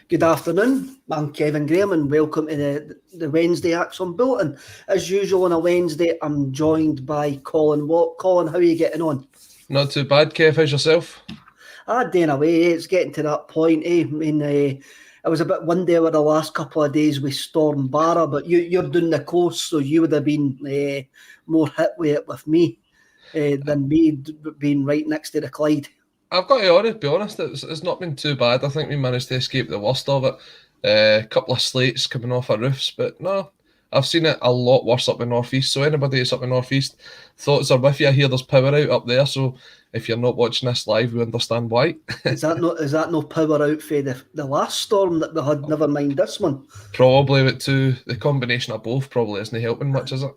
Good afternoon, I'm Kevin Graham and welcome to the Wednesday ACSOM Bulletin. As usual on a Wednesday, I'm joined by Colin Watt. Colin, how are you getting on? Not too bad, Kev. How's yourself? Doing away, it's getting to that point. I mean, it was a bit windy over the last couple of days with Storm Barra, but you're doing the coast, so you would have been more hit with it with me than me being right next to the Clyde. I've got to be honest, it's not been too bad. I think we managed to escape the worst of it. A couple of slates coming off our roofs, but no, I've seen it a lot worse up in North East. So anybody that's up in North East, thoughts are with you. I hear there's power out up there, so if you're not watching this live, we understand why. Is that no power out for the last storm that we had? Never mind this one. Probably, but the combination of both probably isn't helping much, is it?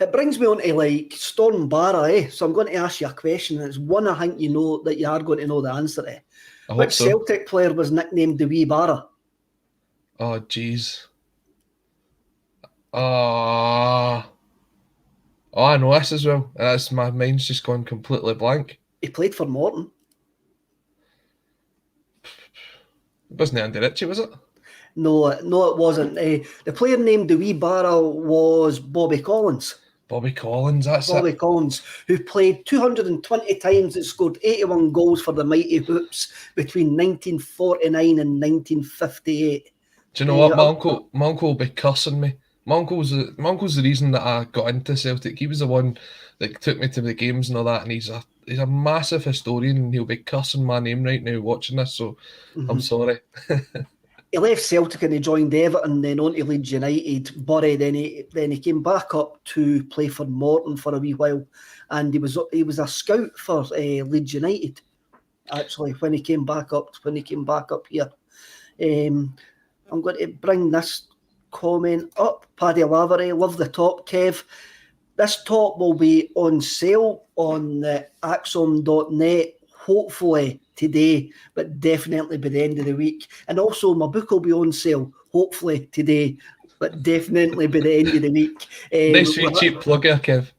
It brings me on to Storm Barra, So I'm going to ask you a question. It's one I think you know that you are going to know the answer to. Which Celtic player was nicknamed the Wee Barra? Oh, jeez. I know this as well. My mind's just gone completely blank. He played for Morton. It wasn't Andy Ritchie, was it? No, it wasn't. The player named the Wee Barra was Bobby Collins. Bobby Collins, Bobby Collins, who played 220 times and scored 81 goals for the Mighty Hoops between 1949 and 1958. Do you know what? My uncle will be cussing me. My uncle's the reason that I got into Celtic. He was the one that took me to the games and all that, and he's a massive historian, and he'll be cussing my name right now watching this, so I'm sorry. He left Celtic and he joined Everton, then on to Leeds United, Bury. Then he came back up to play for Morton for a wee while, and he was a scout for Leeds United. Actually, when he came back up here, I'm going to bring this comment up. Paddy Lavery, love the top, Kev. This top will be on sale on ACSOM.net. Hopefully today, but definitely by the end of the week. And also my book will be on sale, hopefully today, but definitely by the end of the week. Nice cheap plug here, Kev.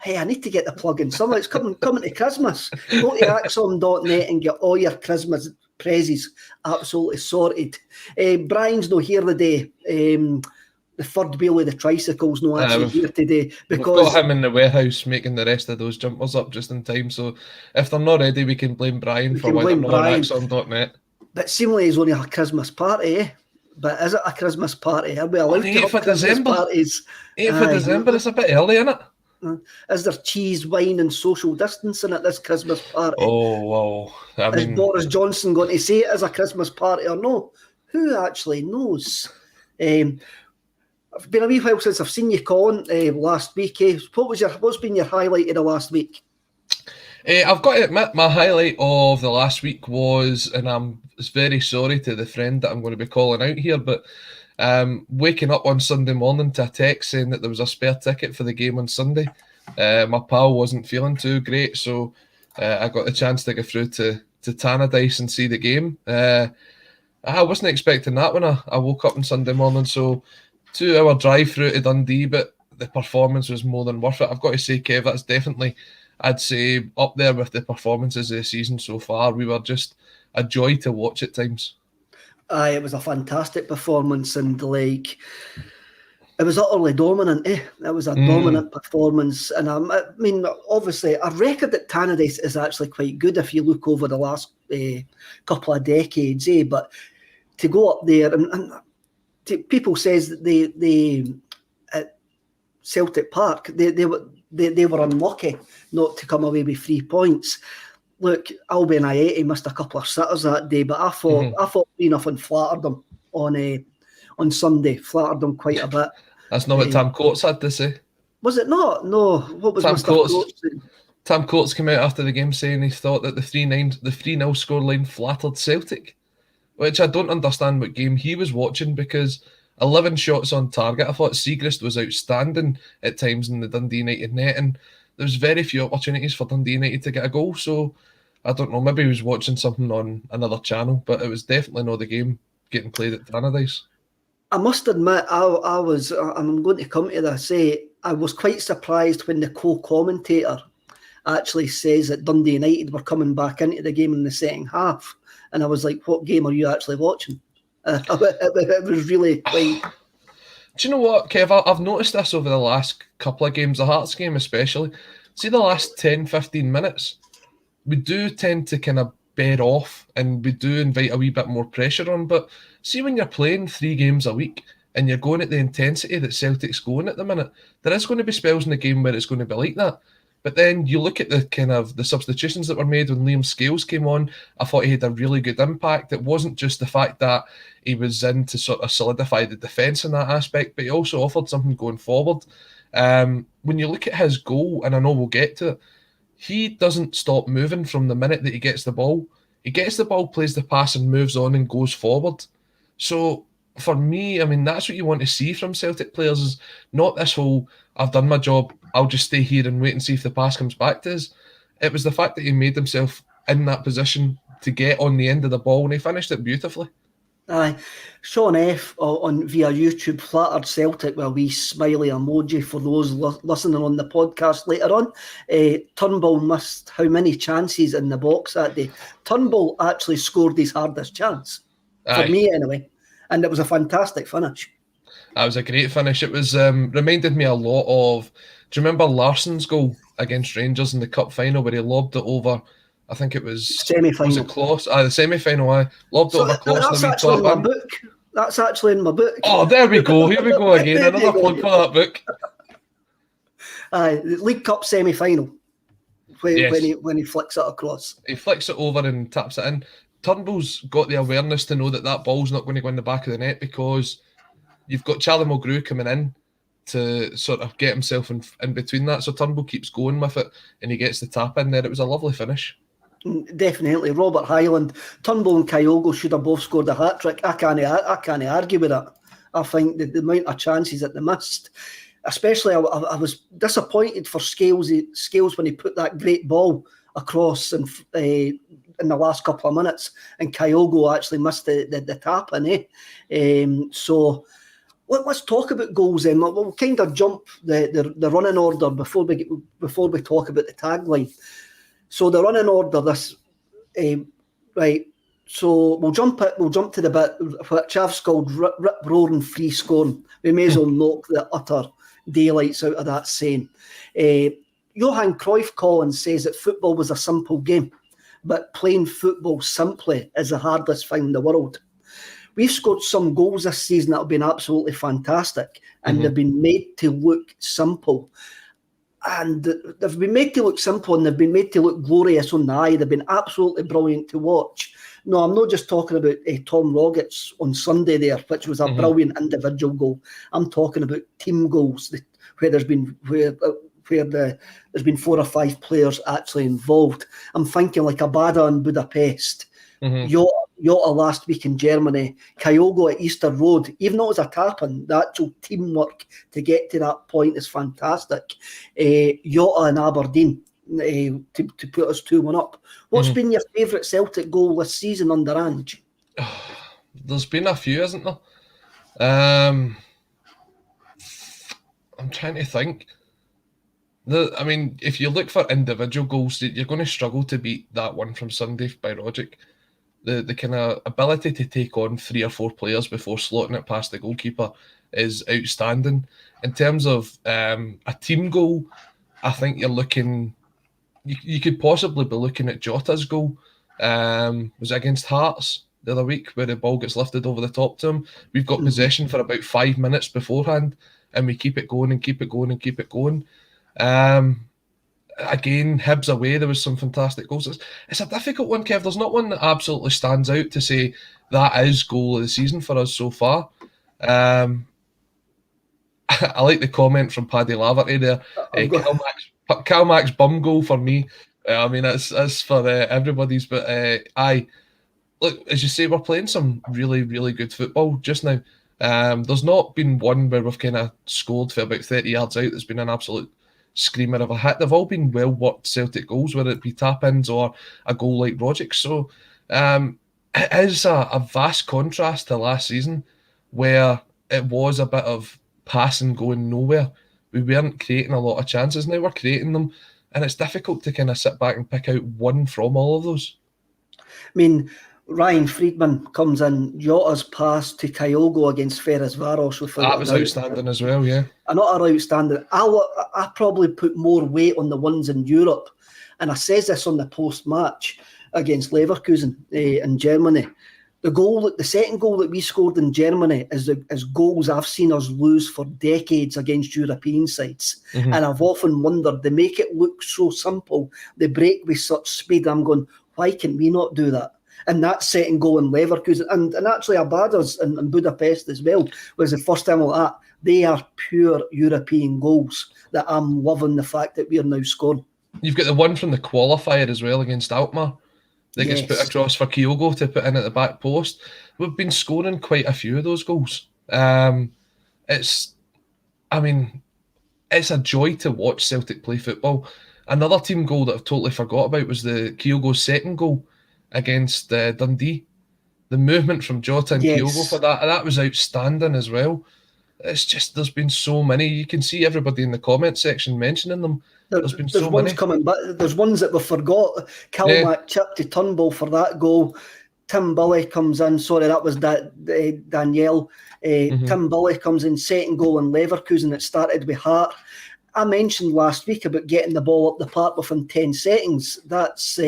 Hey, I need to get the plug in. It's coming to Christmas. Go to ACSOM.net and get all your Christmas prezzies absolutely sorted. Brian's not here today. The third wheel of the tricycle's not actually here today because we've got him in the warehouse making the rest of those jumpers up just in time. So if they're not ready, we can blame Brian for why they're not on ACSOM.net. But seemingly it's only a Christmas party, eh? But is it a Christmas party? Are we allowed to have Christmas parties? 8th of December, it's a bit early, isn't it? Is there cheese, wine and social distancing at this Christmas party? Oh, wow. Is Boris Johnson going to say it as a Christmas party or no? Who actually knows? It's been a wee while since I've seen you, Colin, last week. What's been your highlight of the last week? I've got to admit, my highlight of the last week was, and I'm very sorry to the friend that I'm going to be calling out here, but waking up on Sunday morning to a text saying that there was a spare ticket for the game on Sunday. My pal wasn't feeling too great, so I got the chance to go through to Tannadice and see the game. I wasn't expecting that when I woke up on Sunday morning, so 2-hour drive through to Dundee, but the performance was more than worth it. I've got to say, Kev, that's definitely, I'd say, up there with the performances of the season so far. We were just a joy to watch at times. It was a fantastic performance, and it was utterly dominant. It was a dominant performance, and I mean, obviously, our record at Tannadice is actually quite good if you look over the last couple of decades. But to go up there and people says that they at Celtic Park they were unlucky not to come away with 3 points. Look, Albion Aieti missed a couple of sitters that day, but I thought enough and flattered them on Sunday. Flattered them quite a bit. That's not what Tam Coates had to say. Was it not? No. What was Tam Mr. Coates saying? Tam Coates came out after the game saying he thought that the 3-0 scoreline flattered Celtic, which I don't understand what game he was watching, because 11 shots on target. I thought Siegrist was outstanding at times in the Dundee United net, and there was very few opportunities for Dundee United to get a goal. So I don't know, maybe he was watching something on another channel, but it was definitely not the game getting played at Tannadice. I must admit, I'm going to come to this, I was quite surprised when the co-commentator actually says that Dundee United were coming back into the game in the second half. And I was like, what game are you actually watching? It was really quite... Do you know what, Kev? I've noticed this over the last couple of games, the Hearts game especially. See the last 10, 15 minutes, we do tend to kind of bear off and we do invite a wee bit more pressure on. But see, when you're playing 3 games a week and you're going at the intensity that Celtic's going at the minute, there is going to be spells in the game where it's going to be like that. But then you look at the kind of the substitutions that were made when Liam Scales came on. I thought he had a really good impact. It wasn't just the fact that he was in to sort of solidify the defence in that aspect, but he also offered something going forward. When you look at his goal, and I know we'll get to it, he doesn't stop moving from the minute that he gets the ball. He gets the ball, plays the pass, and moves on and goes forward. So for me, I mean, that's what you want to see from Celtic players, is not this whole, I've done my job, I'll just stay here and wait and see if the pass comes back to us. It was the fact that he made himself in that position to get on the end of the ball, and he finished it beautifully. Aye, Sean F on via YouTube flattered Celtic with a wee smiley emoji for those listening on the podcast later on. Turnbull missed how many chances in the box that day? Turnbull actually scored his hardest chance, for me anyway, and it was a fantastic finish. That was a great finish. It was reminded me a lot of, do you remember Larsson's goal against Rangers in the cup final where he lobbed it over, I think it was semi-final. Was it Kloss? The semi-final, lobbed it over Kloss. That's actually in my book. That's actually in my book. Oh, there we go. Here we go again. Another plug for that book. The League Cup semi-final when he flicks it across. He flicks it over and taps it in. Turnbull's got the awareness to know that that ball's not going to go in the back of the net, because you've got Charlie Mulgrew coming in to sort of get himself in between that. So Turnbull keeps going with it and he gets the tap in there. It was a lovely finish. Definitely. Robert Hyland, Turnbull and Kyogo should have both scored a hat-trick. I can't argue with that. I think the amount of chances that they missed, especially I was disappointed for Scales when he put that great ball across in the last couple of minutes, and Kyogo actually missed the tap in. So let's talk about goals then. We'll kind of jump the running order before we talk about the tagline. So the running order, right. So we'll jump to the bit which I've called rip roaring free scoring. We may as well knock the utter daylights out of that saying. Johan Cruyff Collins says that football was a simple game, but playing football simply is the hardest thing in the world. We've scored some goals this season that have been absolutely fantastic, and they've been made to look simple. And they've been made to look simple, and they've been made to look glorious on the eye. They've been absolutely brilliant to watch. No, I'm not just talking about Tom Rogic on Sunday there, which was a brilliant individual goal. I'm talking about team goals where there's been 4 or 5 players actually involved. I'm thinking like Abada in Budapest, Jota last week in Germany, Kyogo at Easter Road. Even though it was a tap-in, the actual teamwork to get to that point is fantastic. Jota in Aberdeen to put us 2-1 up. What's been your favourite Celtic goal this season under Ange? There's been a few, isn't there? I'm trying to think. I mean, if you look for individual goals, you're going to struggle to beat that one from Sunday by Rogic. The kind of ability to take on 3 or 4 players before slotting it past the goalkeeper is outstanding. In terms of a team goal, I think you're looking... You could possibly be looking at Jota's goal. Was it against Hearts the other week, where the ball gets lifted over the top to him? We've got possession for about 5 minutes beforehand, and we keep it going and keep it going and keep it going. Again, Hibs away, there was some fantastic goals. It's a difficult one, Kev. There's not one that absolutely stands out to say that is goal of the season for us so far. I like the comment from Paddy Laverty there. Calmack's bum goal for me. I mean, that's for everybody's. But look, as you say, we're playing some really, really good football just now. There's not been one where we've kind of scored for about 30 yards out that's been an absolute screamer of a hit. They've all been well-worked Celtic goals, whether it be tap-ins or a goal like Rogic. So it is a vast contrast to last season, where it was a bit of passing going nowhere. We weren't creating a lot of chances. Now we're creating them, and it's difficult to kind of sit back and pick out one from all of those. I mean, Ryan Friedman comes in, Jota's pass to Kyogo against Ferencváros without That was outstanding as well, yeah. Another outstanding. I probably put more weight on the ones in Europe, and I says this on the post-match against Leverkusen in Germany. The second goal that we scored in Germany is goals I've seen us lose for decades against European sides. Mm-hmm. And I've often wondered, they make it look so simple, they break with such speed. I'm going, why can we not do that? And that second goal in Leverkusen, and actually Abada's in Budapest as well, was the first time like that. They are pure European goals that I'm loving the fact that we are now scoring. You've got the one from the qualifier as well against Alkmaar that gets put across for Kyogo to put in at the back post. We've been scoring quite a few of those goals. It's a joy to watch Celtic play football. Another team goal that I've totally forgot about was the Kyogo's second goal against Dundee. The movement from Jota and Kyogo for that was outstanding as well. It's just, there's been so many. You can see everybody in the comment section mentioning them. There's been so ones many coming back. There's ones that we forgot. Kalmak chip to Turnbull for that goal. Tim Bully comes in. Sorry, that was Danielle. Tim Bully comes in, second goal in Leverkusen. It started with Hart. I mentioned last week about getting the ball up the park within 10 seconds. That's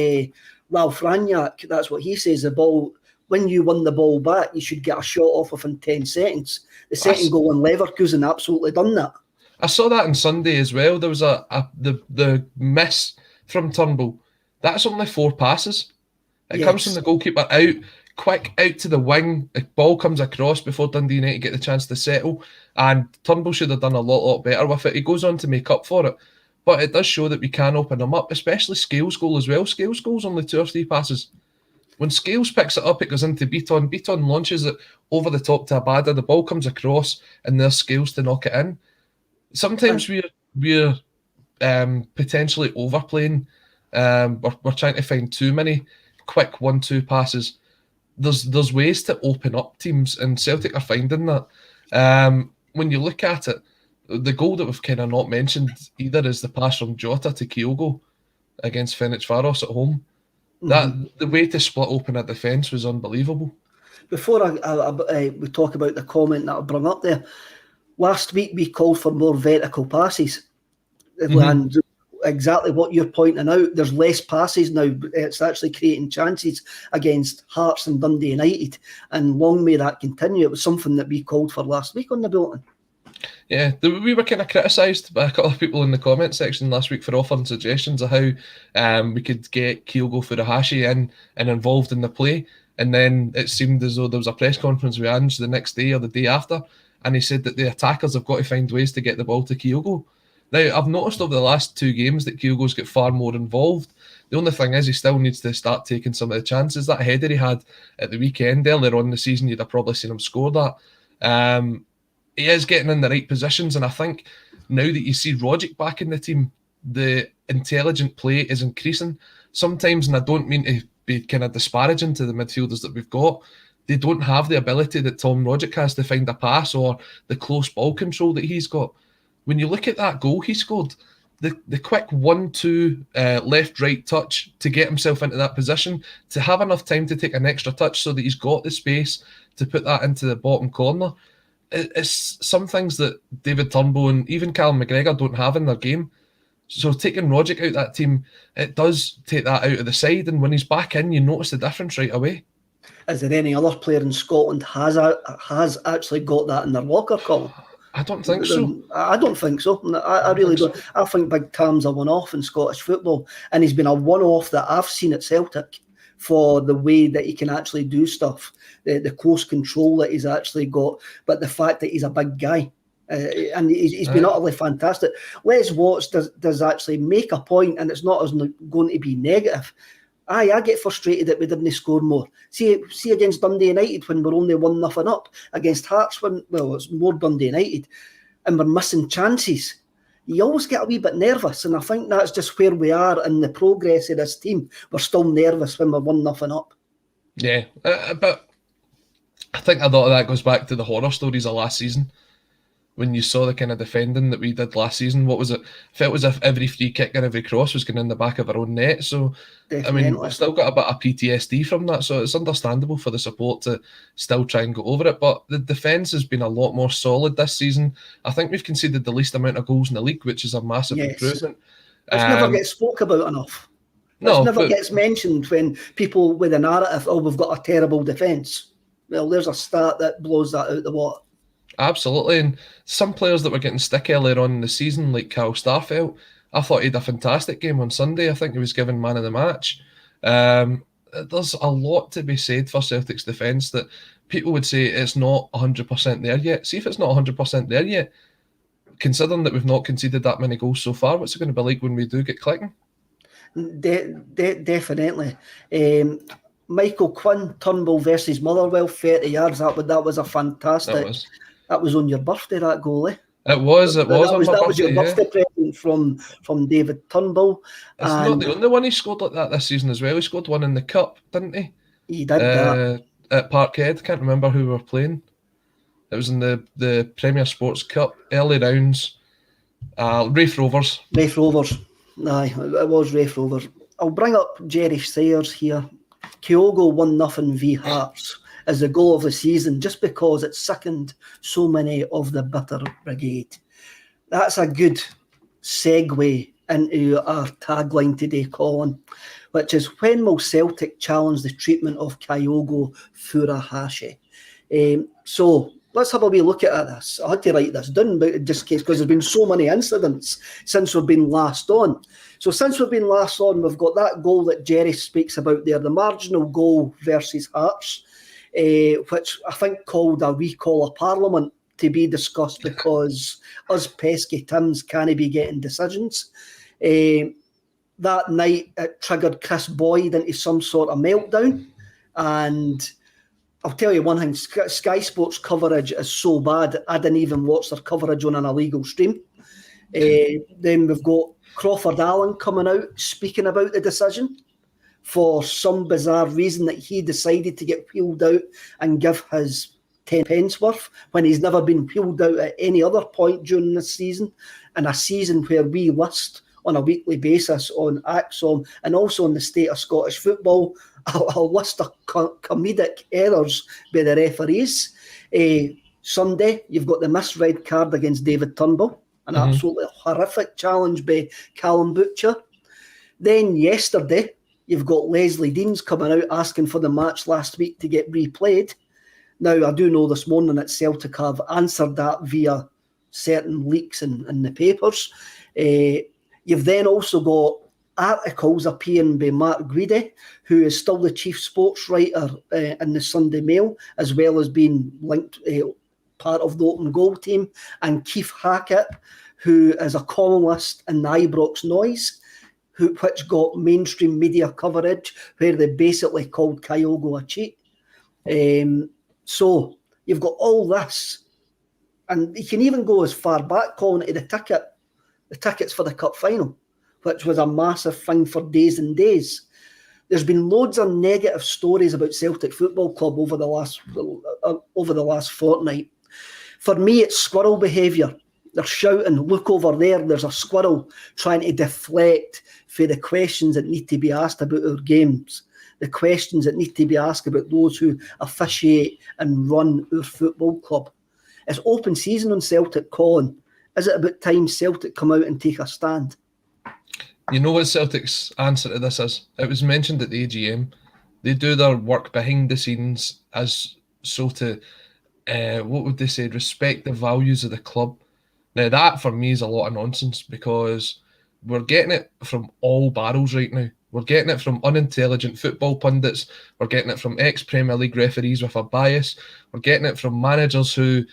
Ralph Rangnick. That's what he says. The ball, when you win the ball back, you should get a shot off within 10 seconds. The second goal in Leverkusen absolutely done that. I saw that on Sunday as well. There was the miss from Turnbull. That's only 4 passes. It comes from the goalkeeper out, quick out to the wing. The ball comes across before Dundee United get the chance to settle. And Turnbull should have done a lot better with it. He goes on to make up for it. But it does show that we can open them up, especially Scales' goal as well. Scales' goal's only 2 or 3 passes. When Scales picks it up, it goes into Beaton. Beaton launches it over the top to Abada. The ball comes across and there's Scales to knock it in. Sometimes we're potentially overplaying. We're trying to find too many quick 1-2 passes. There's ways to open up teams, and Celtic are finding that. When you look at it, the goal that we've kind of not mentioned either is the pass from Jota to Kyogo against Ferencváros at home. That the way to split open a defence was unbelievable. Before we talk about the comment that I brought up there, last week we called for more vertical passes, and exactly what you're pointing out. There's less passes now. It's actually creating chances against Hearts and Dundee United, and long may that continue. It was something that we called for last week on the bulletin. Yeah, we were kind of criticised by a couple of people in the comment section last week for offering suggestions of how we could get Kyogo Furuhashi in and involved in the play. And then it seemed as though there was a press conference with Ange the next day or the day after, and he said that the attackers have got to find ways to get the ball to Kyogo. Now, I've noticed over the last 2 games that Kyogo's got far more involved. The only thing is he still needs to start taking some of the chances. That header he had at the weekend earlier on in the season, you'd have probably seen him score that. He is getting in the right positions, and I think now that you see Rogic back in the team, the intelligent play is increasing. Sometimes, and I don't mean to be kind of disparaging to the midfielders that we've got, they don't have the ability that Tom Rogic has to find a pass or the close ball control that he's got. When you look at that goal he scored, the quick 1-2 left-right touch to get himself into that position, to have enough time to take an extra touch so that he's got the space to put that into the bottom corner. It's some things that David Turnbull and even Callum McGregor don't have in their game. So taking Rogic out that team, it does take that out of the side, and when he's back in, you notice the difference right away. Is there any other player in Scotland has actually got that in their locker, Colin? I don't think so. I don't think so. I really don't. So. I think Big Tam's a one-off in Scottish football, and he's been a one-off that I've seen at Celtic for the way that he can actually do stuff, the close control that he's actually got, but the fact that he's a big guy. And he's been utterly fantastic. Les Watts does actually make a point, and it's not as going to be negative. I get frustrated that we didn't score more. See against Dundee United when we're only 1-0 up. Against Hearts it's more Dundee United, and we're missing chances. You always get a wee bit nervous, and I think that's just where we are in the progress of this team. We're still nervous when we're 1-0 up. Yeah, but I think a lot of that goes back to the horror stories of last season. when you saw the kind of defending that we did last season. What was it? Felt as if every free kick and every cross was going in the back of our own net. So, Definitely. I mean, we've still got a bit of PTSD from that. So it's understandable for the support to still try and go over it. But the defence has been a lot more solid this season. I think we've conceded the least amount of goals in the league, which is a massive improvement. Which never gets spoke about enough. Which never gets mentioned when people with a narrative, oh, we've got a terrible defence. Well, there's a stat that blows that out the water. Absolutely. And some players that were getting stick earlier on in the season, like Kyle Starfelt, I thought he had a fantastic game on Sunday. I think he was given man of the match. There's a lot to be said for Celtic's defence that people would say it's not 100% there yet. See if it's not 100% there yet. Considering that we've not conceded that many goals so far, what's it going to be like when we do get clicking? Definitely. Michael Quinn, Turnbull versus Motherwell, 30 yards. That was a fantastic. That was on your birthday, that goal, eh? It was. That was your birthday present from David Turnbull. It's not the only one he scored like that this season as well. He scored one in the Cup, didn't he? He did that. At Parkhead. Can't remember who we were playing. It was in the Premier Sports Cup, early rounds. Raith Rovers. Raith Rovers. Aye, it was Raith Rovers. I'll bring up Jerry Sayers here. Kyogo 1-0 v Hearts as the goal of the season, just because it sickened so many of the bitter brigade. That's a good segue into our tagline today, Colin, which is, when will Celtic challenge the treatment of Kyogo Furuhashi? So let's have a wee look at this. I had to write this down, but just in case, because there's been so many incidents since we've been last on. So since we've been last on, we've got that goal that Jerry speaks about there, the marginal goal versus Hearts, which I think called a recall of Parliament to be discussed because us pesky Tims can't be getting decisions. That night, it triggered Chris Boyd into some sort of meltdown. And I'll tell you one thing, Sky Sports coverage is so bad, I didn't even watch their coverage on an illegal stream. Then we've got Crawford Allen coming out speaking about the decision for some bizarre reason that he decided to get wheeled out and give his 10 pence worth when he's never been wheeled out at any other point during this season, and a season where we list on a weekly basis on ACSOM and also on the State of Scottish Football a list of comedic errors by the referees. Sunday, you've got the missed red card against David Turnbull, an absolutely horrific challenge by Callum Butcher. Then yesterday, you've got Leslie Deans coming out asking for the match last week to get replayed. Now, I do know this morning that Celtic have answered that via certain leaks in the papers. You've then also got articles appearing by Mark Guidi, who is still the chief sports writer in the Sunday Mail, as well as being linked part of the Open Goal team, and Keith Hackett, who is a columnist in the Ibrox Noise, which got mainstream media coverage where they basically called Kyogo a cheat. So you've got all this, and you can even go as far back, calling it the tickets for the cup final, which was a massive thing for days and days. There's been loads of negative stories about Celtic Football Club over the last fortnight. For me, it's squirrel behaviour. They're shouting, look over there, there's a squirrel, trying to deflect for the questions that need to be asked about our games, the questions that need to be asked about those who officiate and run our football club. It's open season on Celtic, Colin. Is it about time Celtic come out and take a stand? You know what Celtic's answer to this is? It was mentioned at the AGM. They do their work behind the scenes as so to, what would they say, respect the values of the club. Now that for me is a lot of nonsense, because we're getting it from all barrels right now. We're getting it from unintelligent football pundits. We're getting it from ex-Premier League referees with a bias. We're getting it from managers who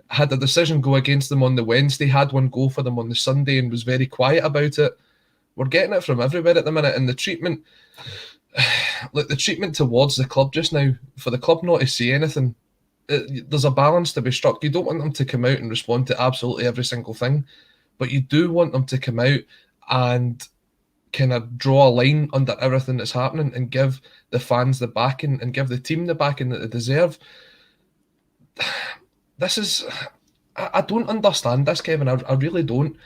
had a decision go against them on the Wednesday, had one go for them on the Sunday and was very quiet about it. We're getting it from everywhere at the minute, and the treatment towards the club just now, for the club not to say anything, there's a balance to be struck. You don't want them to come out and respond to absolutely every single thing, but you do want them to come out and kind of draw a line under everything that's happening and give the fans the backing and give the team the backing that they deserve. This is, I don't understand this, Kevin. I really don't.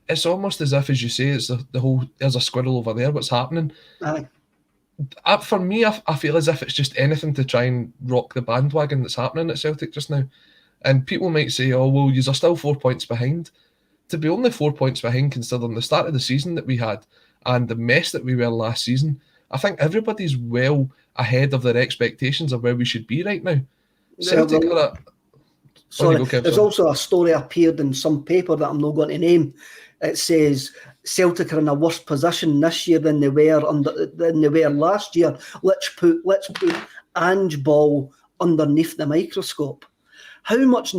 It's almost as if, as you say, it's the whole, there's a squirrel over there, what's happening? Aye. For me, I feel as if it's just anything to try and rock the bandwagon that's happening at Celtic just now. And people might say, oh, well, you're still 4 points behind. To be only 4 points behind, considering the start of the season that we had and the mess that we were last season, I think everybody's well ahead of their expectations of where we should be right now. Celtic are a... Sorry, go, Kev, there's sorry. also a story appeared in some paper that I'm not going to name. It says Celtic are in a worse position this year than they were last year. Let's put Ange Ball underneath the microscope. How much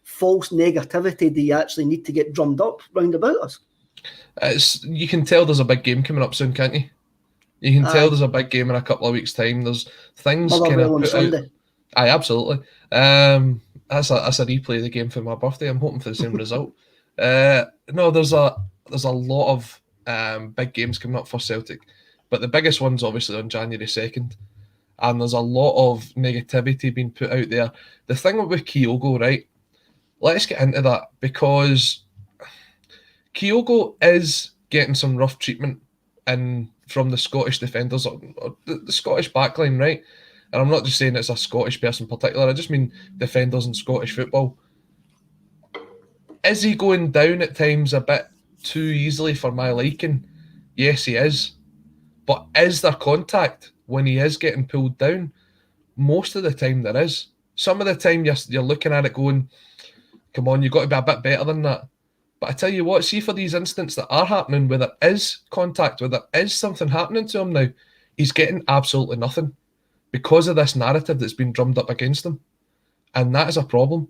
false negativity do you actually need to get drummed up round about us? You can tell there's a big game coming up soon, can't you? You can tell there's a big game in a couple of weeks' time. There's things kind of on put Sunday. out. Aye, absolutely. That's a replay of the game for my birthday. I'm hoping for the same result. No, there's a lot of big games coming up for Celtic, but the biggest one's obviously on January 2nd, and there's a lot of negativity being put out there. The thing with Kyogo, right? Let's get into that, because Kyogo is getting some rough treatment from the Scottish defenders or the Scottish backline, right? And I'm not just saying it's a Scottish person in particular, I just mean defenders in Scottish football. Is he going down at times a bit too easily for my liking? Yes, he is. But is there contact when he is getting pulled down? Most of the time there is. Some of the time you're looking at it going, come on, you've got to be a bit better than that. But I tell you what, see, for these incidents that are happening, where there is contact, where there is something happening to him now, he's getting absolutely nothing because of this narrative that's been drummed up against him. And that is a problem.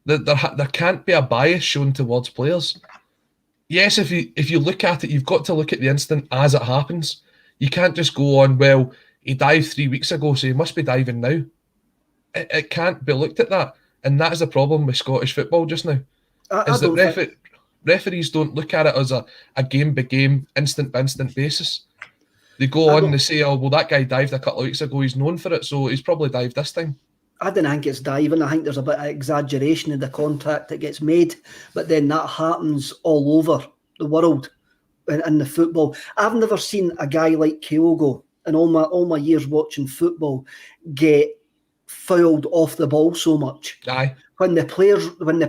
There can't be a bias shown towards players. Yes, if you look at it, you've got to look at the incident as it happens. You can't just go on, well, he dived 3 weeks ago, so he must be diving now. It can't be looked at that. And that is the problem with Scottish football just now. Referees don't look at it as a game-by-game, instant-by-instant basis. They go on and they say, oh, well, that guy dived a couple of weeks ago, he's known for it, so he's probably dived this time. I don't think it's diving. I think there's a bit of exaggeration in the contact that gets made, but then that happens all over the world in the football. I've never seen a guy like Kyogo in all my years watching football get fouled off the ball so much. Aye. When the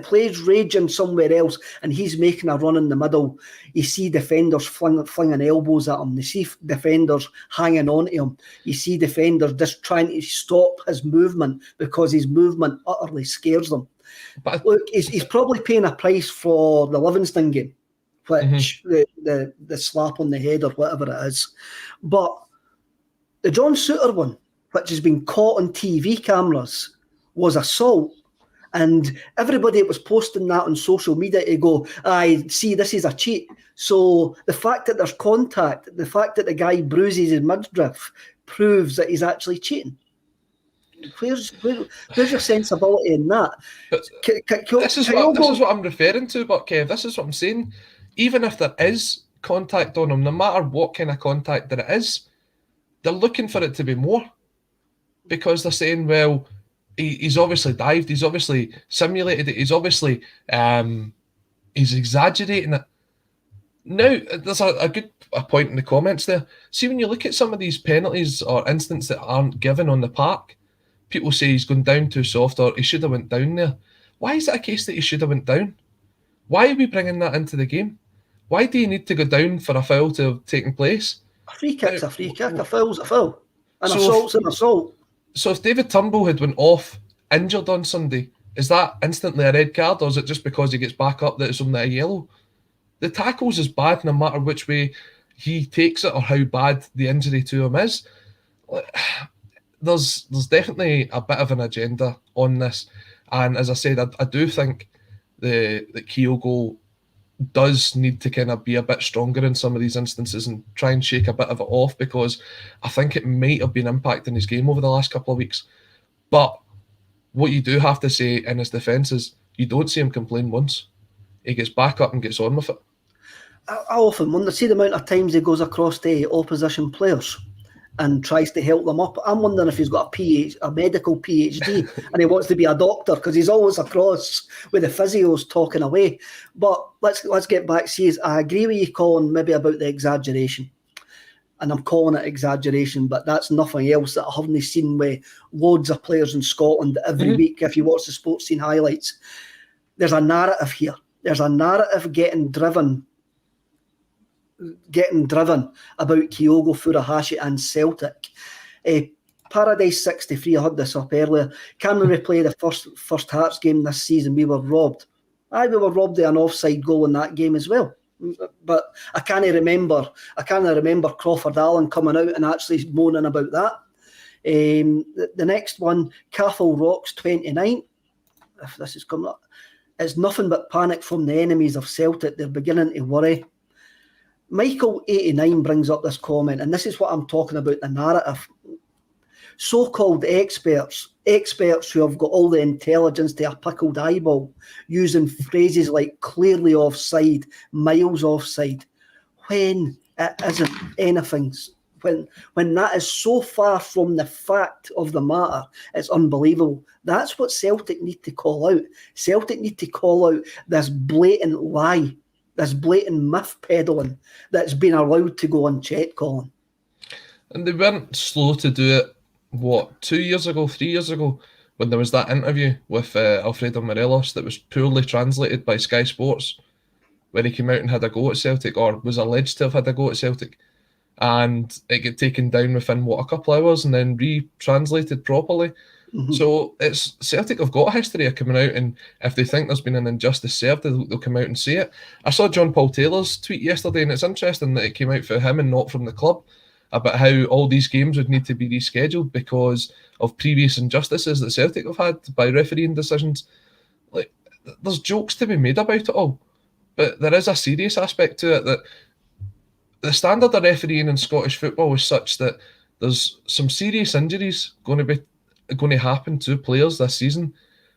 player's raging somewhere else and he's making a run in the middle, you see defenders flinging elbows at him. You see defenders hanging on to him. You see defenders just trying to stop his movement because his movement utterly scares them. But look, he's probably paying a price for the Livingston game, which the slap on the head or whatever it is. But the John Souttar one, which has been caught on TV cameras, was assault. And everybody that was posting that on social media to go, I see this is a cheat. So the fact that there's contact, the fact that the guy bruises his midriff proves that he's actually cheating. Where's your sensibility in that? This is what I'm referring to, but Kev, this is what I'm saying. Even if there is contact on him, no matter what kind of contact that it is, they're looking for it to be more. Because they're saying, well, he's obviously dived, he's obviously simulated it, he's obviously he's exaggerating it. Now, there's a good point in the comments there. See, when you look at some of these penalties or incidents that aren't given on the park, people say he's gone down too soft or he should have went down there. Why is it a case that he should have went down? Why are we bringing that into the game? Why do you need to go down for a foul to have taken place? A free kick's a free kick, a foul's a foul. An assault's an assault. So if David Turnbull had went off injured on Sunday, is that instantly a red card, or is it just because he gets back up that it's only a yellow? The tackles is bad no matter which way he takes it or how bad the injury to him is. There's definitely a bit of an agenda on this, and as I said, I do think that Kyogo does need to kind of be a bit stronger in some of these instances and try and shake a bit of it off, because I think it might have been impacting his game over the last couple of weeks. But what you do have to say in his defence is you don't see him complain once. He gets back up and gets on with it. I often wonder, see the amount of times he goes across to opposition players and tries to help them up. I'm wondering if he's got a medical PhD and he wants to be a doctor, because he's always across with the physios talking away. But let's get back. See, I agree with you, Colin, maybe about the exaggeration. And I'm calling it exaggeration, but that's nothing else that I haven't seen with loads of players in Scotland every week. If you watch the sports scene highlights, there's a narrative here. There's a narrative getting driven about Kyogo Furuhashi and Celtic. Paradise 63, I had this up earlier. Can we replay the first Hearts game this season? We were robbed. We were robbed of an offside goal in that game as well. But I can't remember Crawford Allen coming out and actually moaning about that. The next one, Cathal Rocks 29. If this is coming up, it's nothing but panic from the enemies of Celtic. They're beginning to worry. Michael 89 brings up this comment, and this is what I'm talking about, the narrative. So-called experts who have got all the intelligence to a pickled eyeball, using phrases like clearly offside, miles offside, when it isn't anything. When that is so far from the fact of the matter, it's unbelievable. That's what Celtic need to call out. Celtic need to call out this blatant lie, this blatant myth peddling that's been allowed to go unchecked, Colin. And they weren't slow to do it, 3 years ago, when there was that interview with Alfredo Morelos that was poorly translated by Sky Sports, where he came out and had a go at Celtic, or was alleged to have had a go at Celtic, and it got taken down within, a couple of hours, and then retranslated properly. Mm-hmm. So it's Celtic have got a history of coming out, and if they think there's been an injustice served, they'll come out and say it. I saw John Paul Taylor's tweet yesterday, and it's interesting that it came out for him and not from the club, about how all these games would need to be rescheduled because of previous injustices that Celtic have had by refereeing decisions. Like, there's jokes to be made about it all, but there is a serious aspect to it, that the standard of refereeing in Scottish football is such that there's some serious injuries going to happen to players this season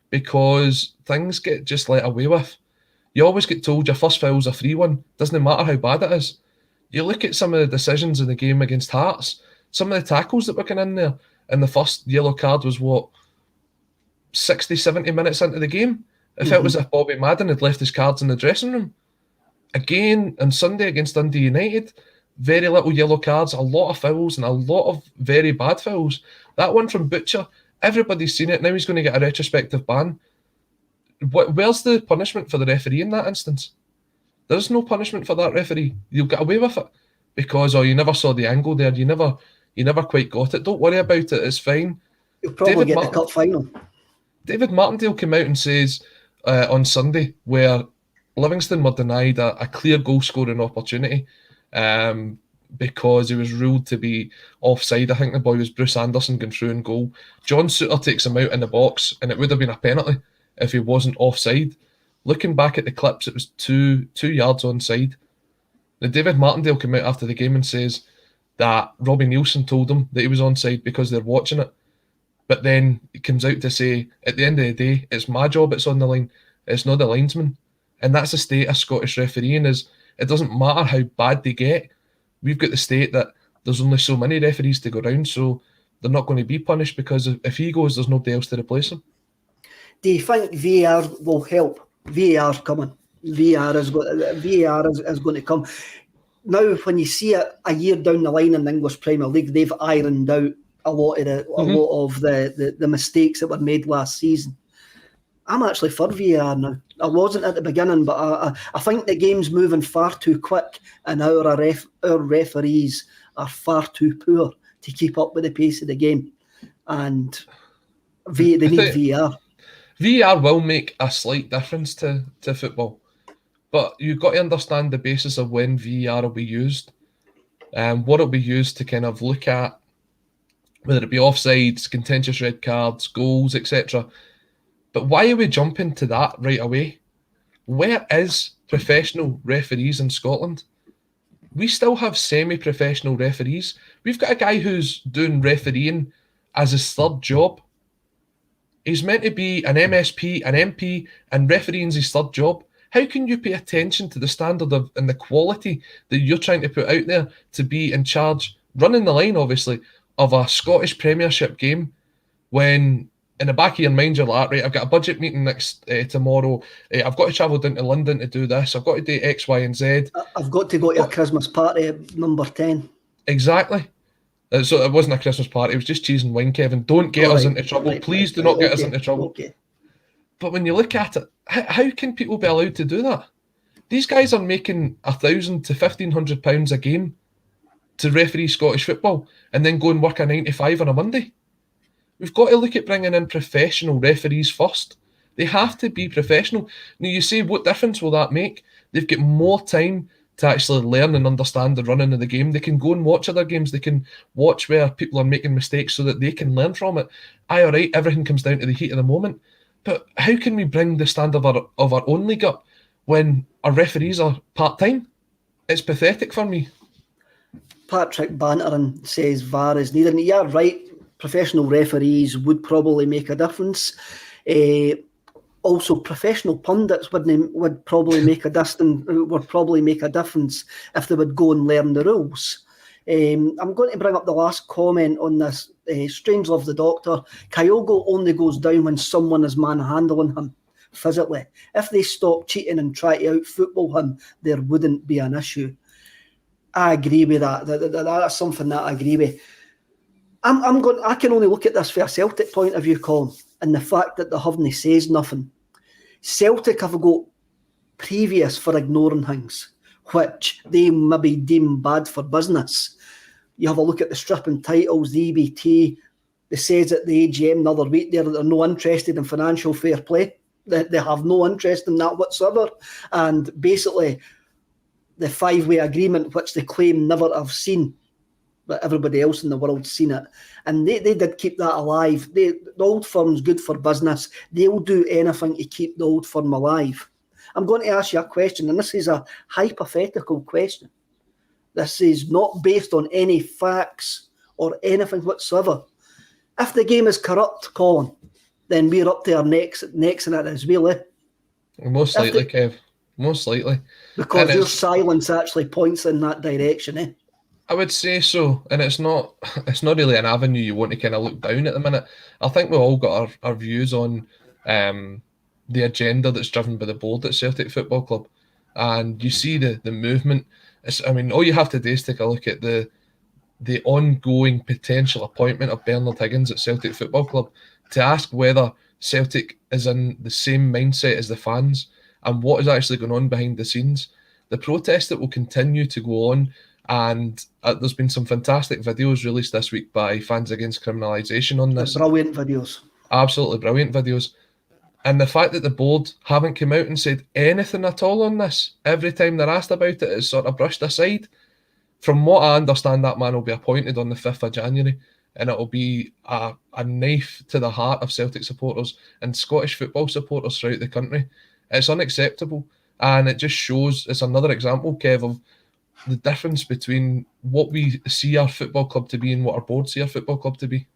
because things get just let away with. You always get told your first foul's a free one. Doesn't matter how bad it is. You look at some of the decisions in the game against Hearts, some of the tackles that were going in there, and the first yellow card was 60, 70 minutes into the game. It felt as if Bobby Madden had left his cards in the dressing room. Again, on Sunday against Dundee United, very little yellow cards, a lot of fouls, and a lot of very bad fouls. That one from Butcher, everybody's seen it. Now he's going to get a retrospective ban. Where's the punishment for the referee in that instance? There's no punishment for that referee. You'll get away with it because, you never saw the angle there. You never quite got it. Don't worry about it. It's fine. You'll probably get the cup final. David Martindale came out and says on Sunday, where Livingston were denied a clear goal-scoring opportunity because he was ruled to be offside. I think the boy was Bruce Anderson going through in goal. John Souttar takes him out in the box, and it would have been a penalty if he wasn't offside. Looking back at the clips, it was 2 yards onside. Now, David Martindale came out after the game and says that Robbie Nielsen told him that he was onside because they're watching it. But then he comes out to say, at the end of the day, it's my job that's on the line. It's not the linesman. And that's the state of Scottish refereeing, is it doesn't matter how bad they get. We've got the state that there's only so many referees to go round, so they're not going to be punished because if he goes, there's nobody else to replace him. Do you think VAR will help? VAR's coming. VAR is going to come. Now, when you see it a year down the line in the English Premier League, they've ironed out a lot of the mistakes that were made last season. I'm actually for VAR now. I wasn't at the beginning, but I think the game's moving far too quick, and our referees are far too poor to keep up with the pace of the game, and they need VAR. VAR will make a slight difference to football, but you've got to understand the basis of when VAR will be used, and what it'll be used to kind of look at, whether it be offsides, contentious red cards, goals, etc. But why are we jumping to that right away? Where is professional referees in Scotland? We still have semi-professional referees. We've got a guy who's doing refereeing as his third job. He's meant to be an MSP, an MP, and refereeing's his third job. How can you pay attention to the standard and the quality that you're trying to put out there to be in charge running the line, obviously, of a Scottish Premiership game when in the back of your mind you're like, right, I've got a budget meeting next tomorrow. I've got to travel down to London to do this. I've got to do X, Y, and Z. I've got to go to a Christmas party at number 10. Exactly. So it wasn't a Christmas party. It was just cheese and wine, Kevin. Don't get us into trouble. Please do not get us into trouble. Okay. But when you look at it, how can people be allowed to do that? These guys are making £1,000 to £1,500 a game to referee Scottish football and then go and work a 9 to 5 on a Monday. We've got to look at bringing in professional referees first. They have to be professional. Now, you say, what difference will that make? They've got more time to actually learn and understand the running of the game. They can go and watch other games. They can watch where people are making mistakes so that they can learn from it. Aye, all right, everything comes down to the heat of the moment. But how can we bring the standard of our own league up when our referees are part-time? It's pathetic for me. Patrick Banterin says VAR is needed. Yeah, right. Professional referees would probably make a difference. Also, professional pundits would probably make a difference if they would go and learn the rules. I'm going to bring up the last comment on this. Strange Love the Doctor. Kyogo only goes down when someone is manhandling him physically. If they stop cheating and try to out-football him, there wouldn't be an issue. I agree with that. That's something that I agree with. I can only look at this from a Celtic point of view, Colin, and the fact that they haven't says nothing. Celtic have got previous for ignoring things, which they maybe deem bad for business. You have a look at the stripping titles, the EBT. They says at the AGM the other week they're no interested in financial fair play. They have no interest in that whatsoever. And basically, the 5-way agreement, which they claim never have seen, but everybody else in the world's seen it. And they did keep that alive. The old firm's good for business. They'll do anything to keep the old firm alive. I'm going to ask you a question, and this is a hypothetical question. This is not based on any facts or anything whatsoever. If the game is corrupt, Colin, then we're up to our necks in it as well. Most likely, Kev. Most likely. Because your silence actually points in that direction, I would say so, and it's not really an avenue you want to kind of look down at the minute. I think we've all got our views on the agenda that's driven by the board at Celtic Football Club, and you see the movement. All you have to do is take a look at the ongoing potential appointment of Bernard Higgins at Celtic Football Club to ask whether Celtic is in the same mindset as the fans and what is actually going on behind the scenes. The protest that will continue to go on. And there's been some fantastic videos released this week by Fans Against Criminalisation on this. Brilliant videos. Absolutely brilliant videos. And the fact that the board haven't come out and said anything at all on this, every time they're asked about it, it's sort of brushed aside. From what I understand, that man will be appointed on the 5th of January, and it will be a knife to the heart of Celtic supporters and Scottish football supporters throughout the country. It's unacceptable. And it just shows, it's another example, Kev, of the difference between what we see our football club to be and what our board see our football club to be.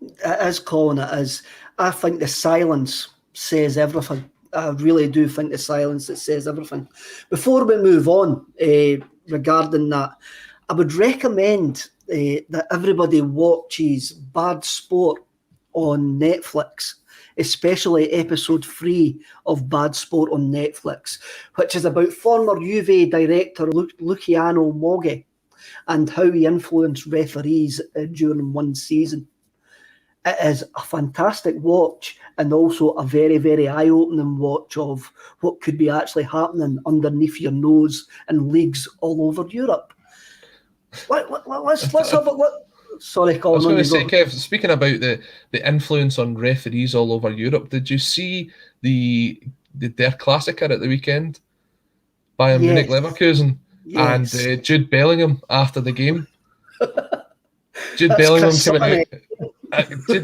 It is, Colin, it is. I think the silence says everything. I really do think the silence that says everything. Before we move on regarding that, I would recommend that everybody watches Bad Sport on Netflix, especially episode 3 of Bad Sport on Netflix, which is about former Juve director Luciano Moggi and how he influenced referees during one season. It is a fantastic watch and also a very, very eye-opening watch of what could be actually happening underneath your nose in leagues all over Europe. Let's have a look. Sorry, Colin. I was going to say, Kev, speaking about the influence on referees all over Europe, did you see the Der Klassiker at the weekend? Bayern Munich Leverkusen and Jude Bellingham after the game. Jude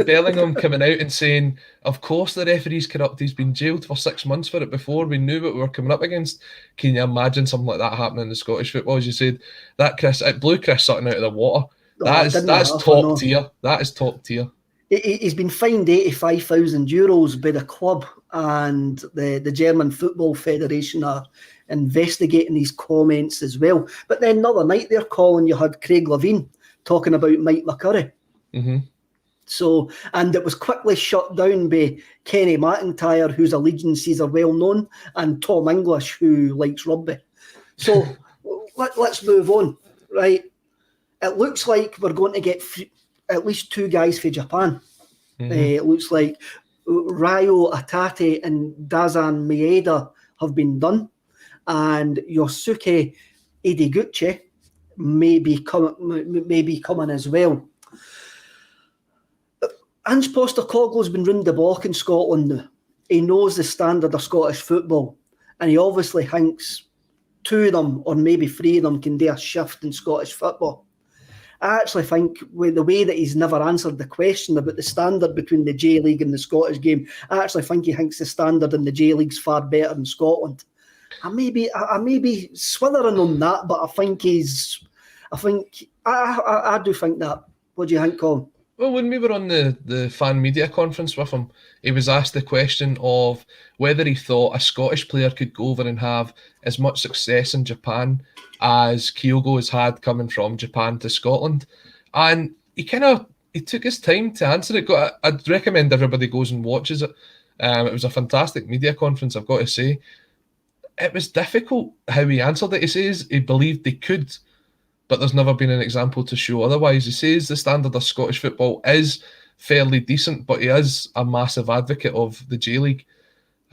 Bellingham coming out and saying, of course the referee's corrupt, he's been jailed for 6 months for it before, we knew what we were coming up against. Can you imagine something like that happening in the Scottish football? As you said, it blew Chris Sutton out of the water. That's top tier. That is top tier. He's been fined €85,000 by the club, and the German Football Federation are investigating these comments as well. But then another night there, Colin, you had Craig Levine talking about Mike McCurry. Mm-hmm. So, and it was quickly shut down by Kenny McIntyre, whose allegiances are well known, and Tom English, who likes rugby. So let's move on, right? It looks like we're going to get at least 2 guys for Japan. Mm-hmm. It looks like Ryo Atate and Dazan Maeda have been done, and Yosuke Ideguchi may be coming as well. Ange Postecoglou's been round the block in Scotland now. He knows the standard of Scottish football, and he obviously thinks 2 of them, or maybe 3 of them, can do a shift in Scottish football. I actually think with the way that he's never answered the question about the standard between the J-League and the Scottish game, I actually think he thinks the standard in the J-League's far better in Scotland. I may be swithering on that, but I do think that. What do you think, Colin? Well, when we were on the fan media conference with him, he was asked the question of whether he thought a Scottish player could go over and have as much success in Japan as Kyogo has had coming from Japan to Scotland. And he took his time to answer it. I'd recommend everybody goes and watches it. It was a fantastic media conference, I've got to say. It was difficult how he answered it. He says he believed they could, but there's never been an example to show otherwise. He says the standard of Scottish football is fairly decent, but he is a massive advocate of the J-League.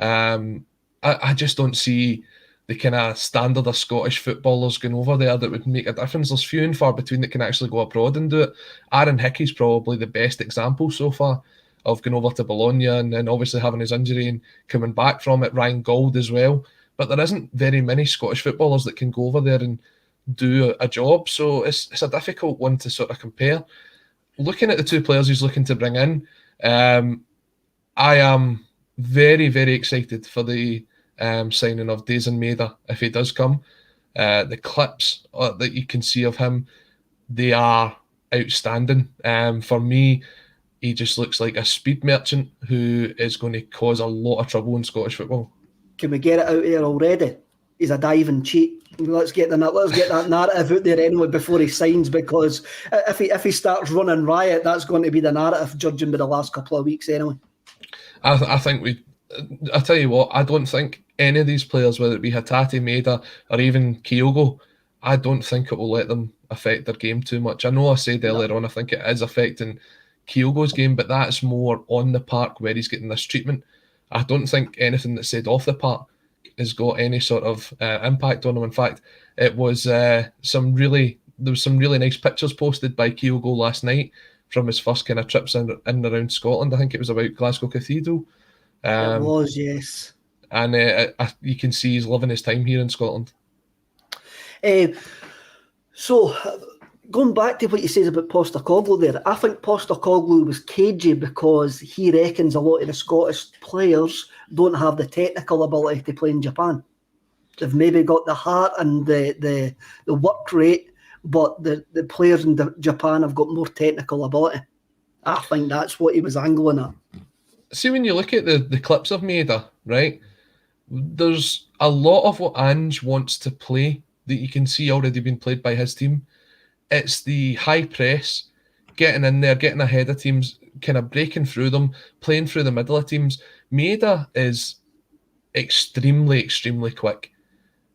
I just don't see the kind of standard of Scottish footballers going over there that would make a difference. There's few and far between that can actually go abroad and do it. Aaron Hickey's probably the best example so far of going over to Bologna and then obviously having his injury and coming back from it. Ryan Gold as well. But there isn't very many Scottish footballers that can go over there and do a job, so it's a difficult one to sort of compare. Looking at the 2 players he's looking to bring in, I am very, very excited for the signing of Dazan Maeda if he does come. The clips that you can see of him, they are outstanding. For me, he just looks like a speed merchant who is going to cause a lot of trouble in Scottish football. Can we get it out there already? He's a diving cheat. Let's get that narrative out there anyway before he signs, because if he starts running riot, that's going to be the narrative, judging by the last couple of weeks anyway. I tell you what, I don't think any of these players, whether it be Hatate, Maeda, or even Kyogo, I don't think it will let them affect their game too much. I know I said earlier on, I think it is affecting Kyogo's game, but that's more on the park where he's getting this treatment. I don't think anything that's said off the park has got any sort of impact on him. In fact, it was there was some really nice pictures posted by Kyogo last night from his first kind of trips in and around Scotland. I think it was about Glasgow Cathedral. It was, yes. And you can see he's loving his time here in Scotland. So, going back to what you said about Postecoglou there, I think Postecoglou was cagey because he reckons a lot of the Scottish players don't have the technical ability to play in Japan. They've maybe got the heart and the work rate, but the players in Japan have got more technical ability. I think that's what he was angling at. See, when you look at the clips of Maeda, right, there's a lot of what Ange wants to play that you can see already being played by his team. It's the high press, getting in there, getting ahead of teams, kind of breaking through them, playing through the middle of teams. Maeda is extremely, extremely quick.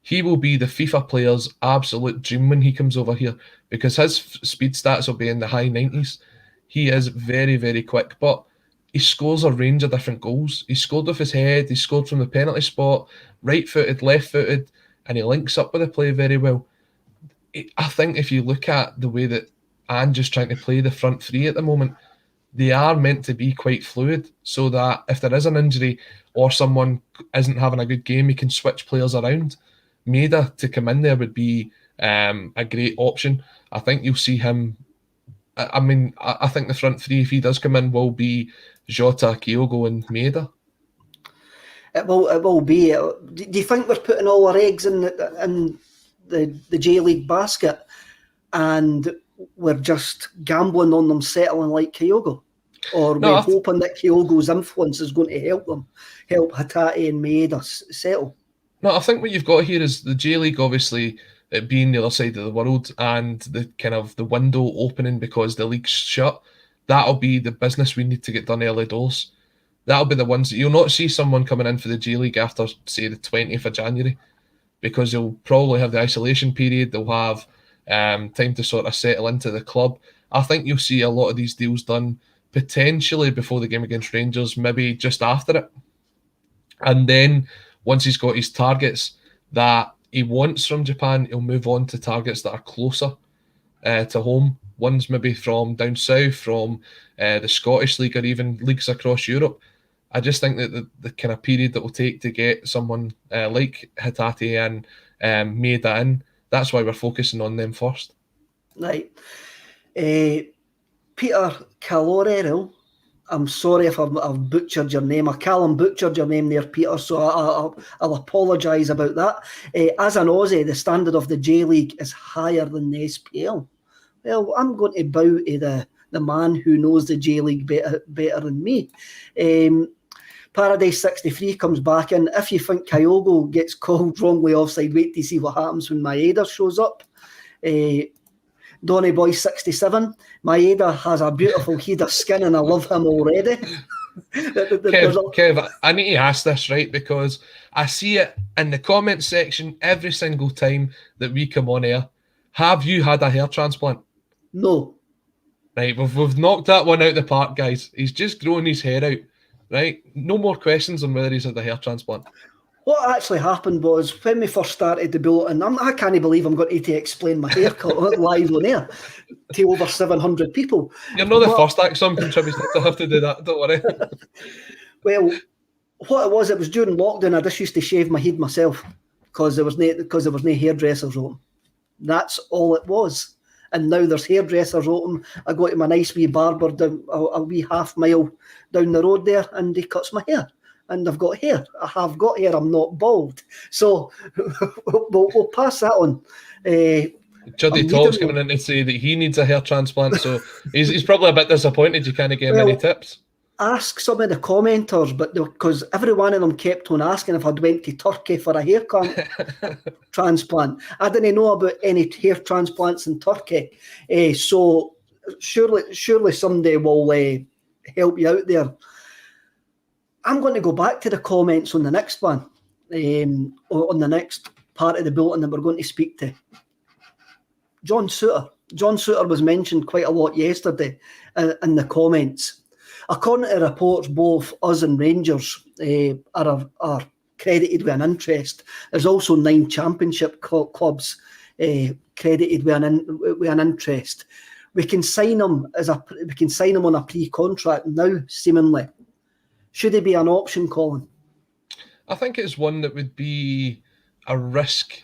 He will be the FIFA player's absolute dream when he comes over here because his speed stats will be in the high 90s. He is very, very quick, but he scores a range of different goals. He scored with his head, he scored from the penalty spot, right-footed, left-footed, and he links up with the play very well. I think if you look at the way that Ange is trying to play the front three at the moment, they are meant to be quite fluid so that if there is an injury or someone isn't having a good game, he can switch players around. Maeda to come in there would be a great option. I think you'll see him. I think the front three, if he does come in, will be Jota, Kyogo and Maeda. It will be. Do you think we're putting all our eggs in the J-League basket and we're just gambling on them settling like Kyogo? Or we're hoping that Kyogo's influence is going to help Hatate and Maeda settle? No, I think what you've got here is the J League, obviously, it being the other side of the world and the kind of the window opening because the league's shut. That'll be the business we need to get done early doors. That'll be the ones that you'll not see someone coming in for the J League after, say, the 20th of January, because they'll probably have the isolation period. They'll have time to sort of settle into the club. I think you'll see a lot of these deals done potentially before the game against Rangers, maybe just after it. And then once he's got his targets that he wants from Japan, he'll move on to targets that are closer to home. Ones maybe from down south, from the Scottish League, or even leagues across Europe. I just think that the kind of period that will take to get someone like Hatate and Maeda in, that's why we're focusing on them first. Right. Peter Calorero, I'm sorry if I've butchered your name. Callum butchered your name there, Peter, so I'll apologise about that. As an Aussie, the standard of the J League is higher than the SPL. Well, I'm going to bow to the man who knows the J League better than me. Paradise 63 comes back in. If you think Kyogo gets called wrongly offside, wait to see what happens when Maeda shows up. Donny Boy 67, Maeda has a beautiful head of skin and I love him already. Kev, I need to ask this, right, because I see it in the comments section every single time that we come on air. Have you had a hair transplant? No. Right, we've knocked that one out of the park, guys. He's just growing his hair out, right? No more questions on whether he's had a hair transplant. What actually happened was when we first started the bulletin, I can't believe I'm going to explain my haircut live on air to over 700 people. You're not the first ACSOM contributor to have to do that, don't worry. Well, what it was during lockdown, I just used to shave my head myself because there was no hairdressers open. That's all it was. And now there's hairdressers open. I go to my nice wee barber down a wee half mile down the road there, and he cuts my hair. And I've got hair. I have got hair. I'm not bald. So we'll pass that on. Juddy Todd's coming in to say that he needs a hair transplant, so he's probably a bit disappointed you can't get many tips. Ask some of the commenters, but because every one of them kept on asking if I'd went to Turkey for a hair transplant. I didn't know about any hair transplants in Turkey. So surely somebody will help you out there. I'm going to go back to the comments on the next one, on the next part of the bulletin that we're going to speak to. John Suter. John Suter was mentioned quite a lot yesterday in the comments. According to reports, both us and Rangers are credited with an interest. There's also 9 championship clubs credited with an interest. We can sign them on a pre-contract now, seemingly. Should it be an option, Colin? I think it's one that would be a risk.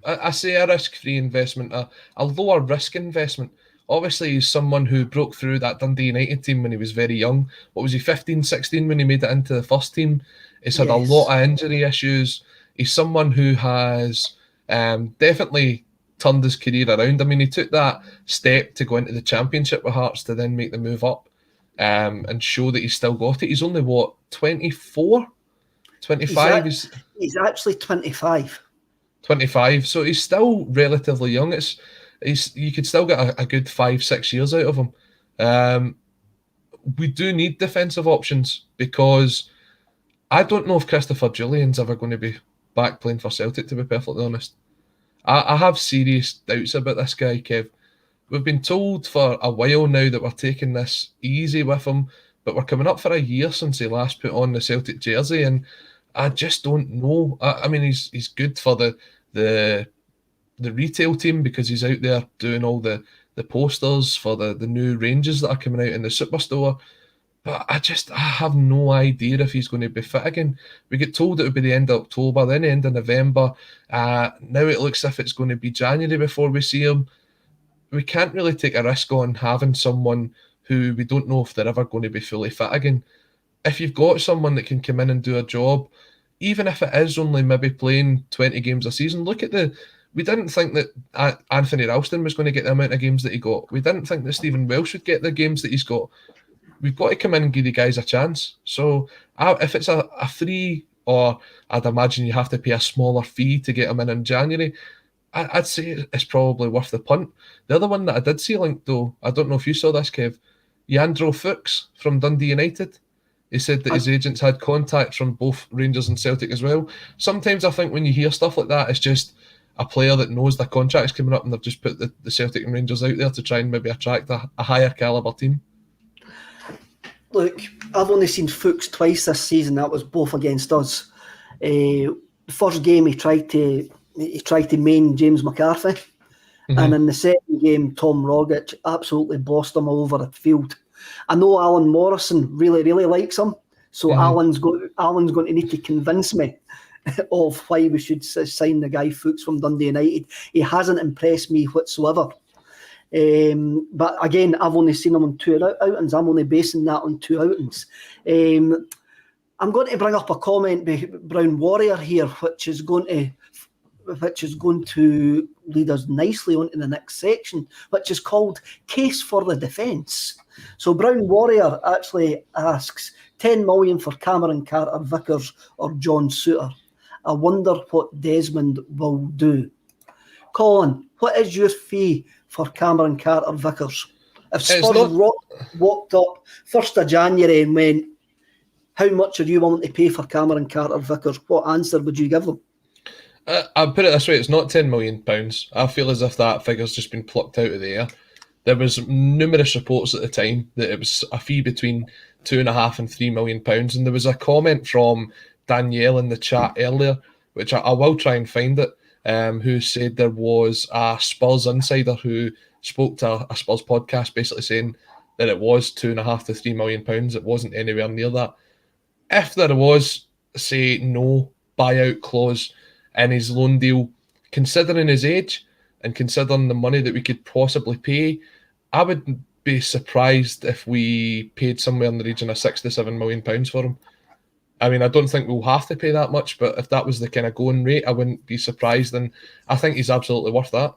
I say a risk-free investment, a lower risk investment. Obviously, he's someone who broke through that Dundee United team when he was very young. What was he, 15, 16 when he made it into the first team? He's had a lot of injury issues. He's someone who has definitely turned his career around. I mean, he took that step to go into the Championship with Hearts to then make the move up and show that he's still got it. He's only, 24? 25? He's actually 25. 25, so he's still relatively young. You could still get a good 5-6 years out of him. We do need defensive options because I don't know if Christopher Julian's ever going to be back playing for Celtic, to be perfectly honest. I have serious doubts about this guy, Kev. We've been told for a while now that we're taking this easy with him, but we're coming up for a year since he last put on the Celtic jersey, and I just don't know. I mean, he's good for the retail team because he's out there doing all the posters for the new ranges that are coming out in the superstore. But I have no idea if he's going to be fit again. We get told it would be the end of October, then the end of November. Now it looks as if it's going to be January before we see him. We can't really take a risk on having someone who we don't know if they're ever going to be fully fit again. If you've got someone that can come in and do a job, even if it is only maybe playing 20 games a season, look at we didn't think that Anthony Ralston was going to get the amount of games that he got. We didn't think that Stephen Welsh would get the games that he's got. We've got to come in and give the guys a chance. So if it's a free or I'd imagine you have to pay a smaller fee to get him in January, I'd say it's probably worth the punt. The other one that I did see linked, though, I don't know if you saw this, Kev, Yandro Fuchs from Dundee United. He said that his agents had contact from both Rangers and Celtic as well. Sometimes I think when you hear stuff like that, it's just a player that knows their contract's coming up and they've just put the Celtic and Rangers out there to try and maybe attract a higher calibre team. Look, I've only seen Fuchs twice this season. That was both against us. The first game he tried to main James McCarthy, and in the second game, Tom Rogic absolutely bossed him all over the field. I know Alan Morrison really, really likes him, so Alan's going to need to convince me of why we should sign the guy Fuchs from Dundee United. He hasn't impressed me whatsoever. But again, I've only seen him on 2 outings. I'm only basing that on 2 outings. I'm going to bring up a comment by Brown Warrior here, which is going to lead us nicely onto the next section, which is called Case for the Defence. So Brown Warrior actually asks, 10 million for Cameron Carter-Vickers or John Souttar. I wonder what Desmond will do. Colin, what is your fee for Cameron Carter-Vickers? If Spurs walked up 1st of January and went, how much are you willing to pay for Cameron Carter-Vickers? What answer would you give them? I'll put it this way, it's not £10 million. I feel as if that figure's just been plucked out of the air. There was numerous reports at the time that it was a fee between £2.5 and £3 million. And there was a comment from Danielle in the chat earlier, which I will try and find it, who said there was a Spurs insider who spoke to a Spurs podcast basically saying that it was £2.5 to £3 million. It wasn't anywhere near that. If there was, say, no buyout clause in his loan deal, considering his age and considering the money that we could possibly pay, I would be surprised if we paid somewhere in the region of £6 to £7 million for him. I mean, I don't think we'll have to pay that much, but if that was the kind of going rate, I wouldn't be surprised, and I think he's absolutely worth that.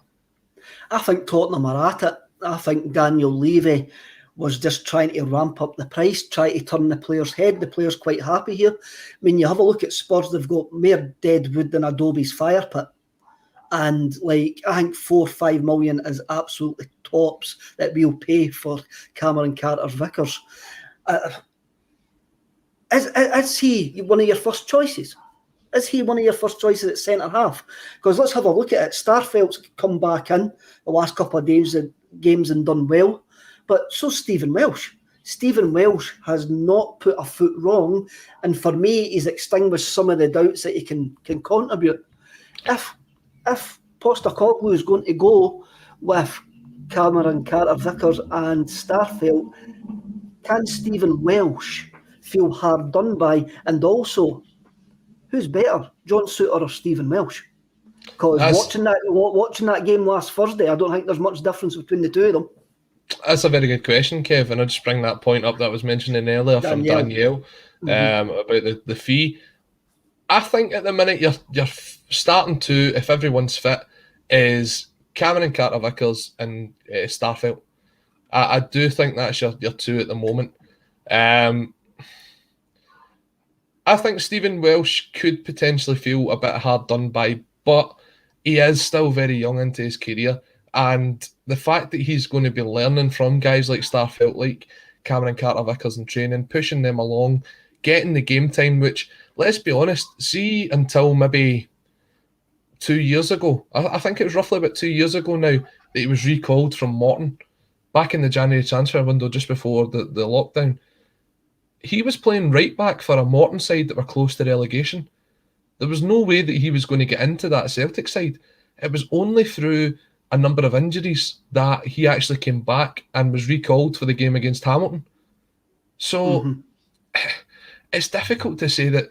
I think Tottenham are at it. I think Daniel Levy was just trying to ramp up the price, try to turn the player's head. The player's quite happy here. I mean, you have a look at Spurs, they've got more dead wood than Adobe's fire pit. And I think 4 or 5 million is absolutely tops that we'll pay for Cameron Carter-Vickers. Is he one of your first choices? Is he one of your first choices at centre half? Because let's have a look at it. Starfelt's come back in the last couple of games and done well, but so Stephen Welsh. Stephen Welsh has not put a foot wrong, and for me, he's extinguished some of the doubts that he can contribute. If Postecoglou is going to go with Cameron Carter-Vickers and Starfelt, can Stephen Welsh feel hard done by? And also, who's better, John Souttar or Stephen Welsh? Because watching that game last Thursday, I don't think there's much difference between the two of them. That's a very good question, Kev, and I'll just bring that point up that I was mentioning earlier from Danielle about the fee. I think at the minute you're starting to, if everyone's fit, is Cameron Carter-Vickers and Starfelt. I do think that's your two at the moment. I think Stephen Welsh could potentially feel a bit hard done by, but he is still very young into his career. And the fact that he's going to be learning from guys like Starfelt, like Cameron Carter-Vickers in training, pushing them along, getting the game time, which, let's be honest, see until maybe 2 years ago, I think it was roughly about 2 years ago now, that he was recalled from Morton back in the January transfer window just before the lockdown. He was playing right back for a Morton side that were close to relegation. There was no way that he was going to get into that Celtic side. It was only through a number of injuries that he actually came back and was recalled for the game against Hamilton. So it's difficult to say that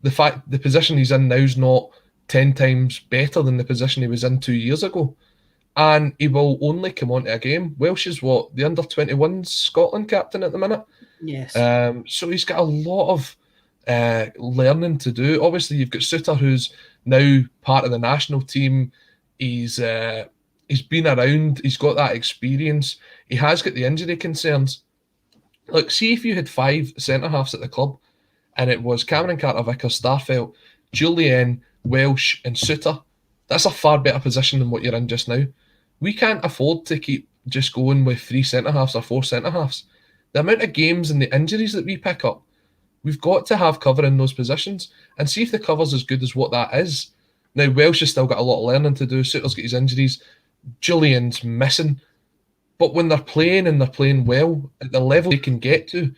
the position he's in now is not 10 times better than the position he was in 2 years ago. And he will only come onto a game. Welsh is what, the under-21 Scotland captain at the minute? Yes. So he's got a lot of learning to do. Obviously, you've got Souttar, who's now part of the national team. He's been around. He's got that experience. He has got the injury concerns. Look, see if you had 5 centre-halves at the club and it was Cameron Carter-Vickers, Starfelt, Julian, Welsh and Suter. That's a far better position than what you're in just now. We can't afford to keep just going with 3 centre-halves or 4 centre-halves. The amount of games and the injuries that we pick up, we've got to have cover in those positions and see if the cover's as good as what that is. Now, Welsh has still got a lot of learning to do. Suter's got his injuries. Julian's missing. But when they're playing and they're playing well at the level they can get to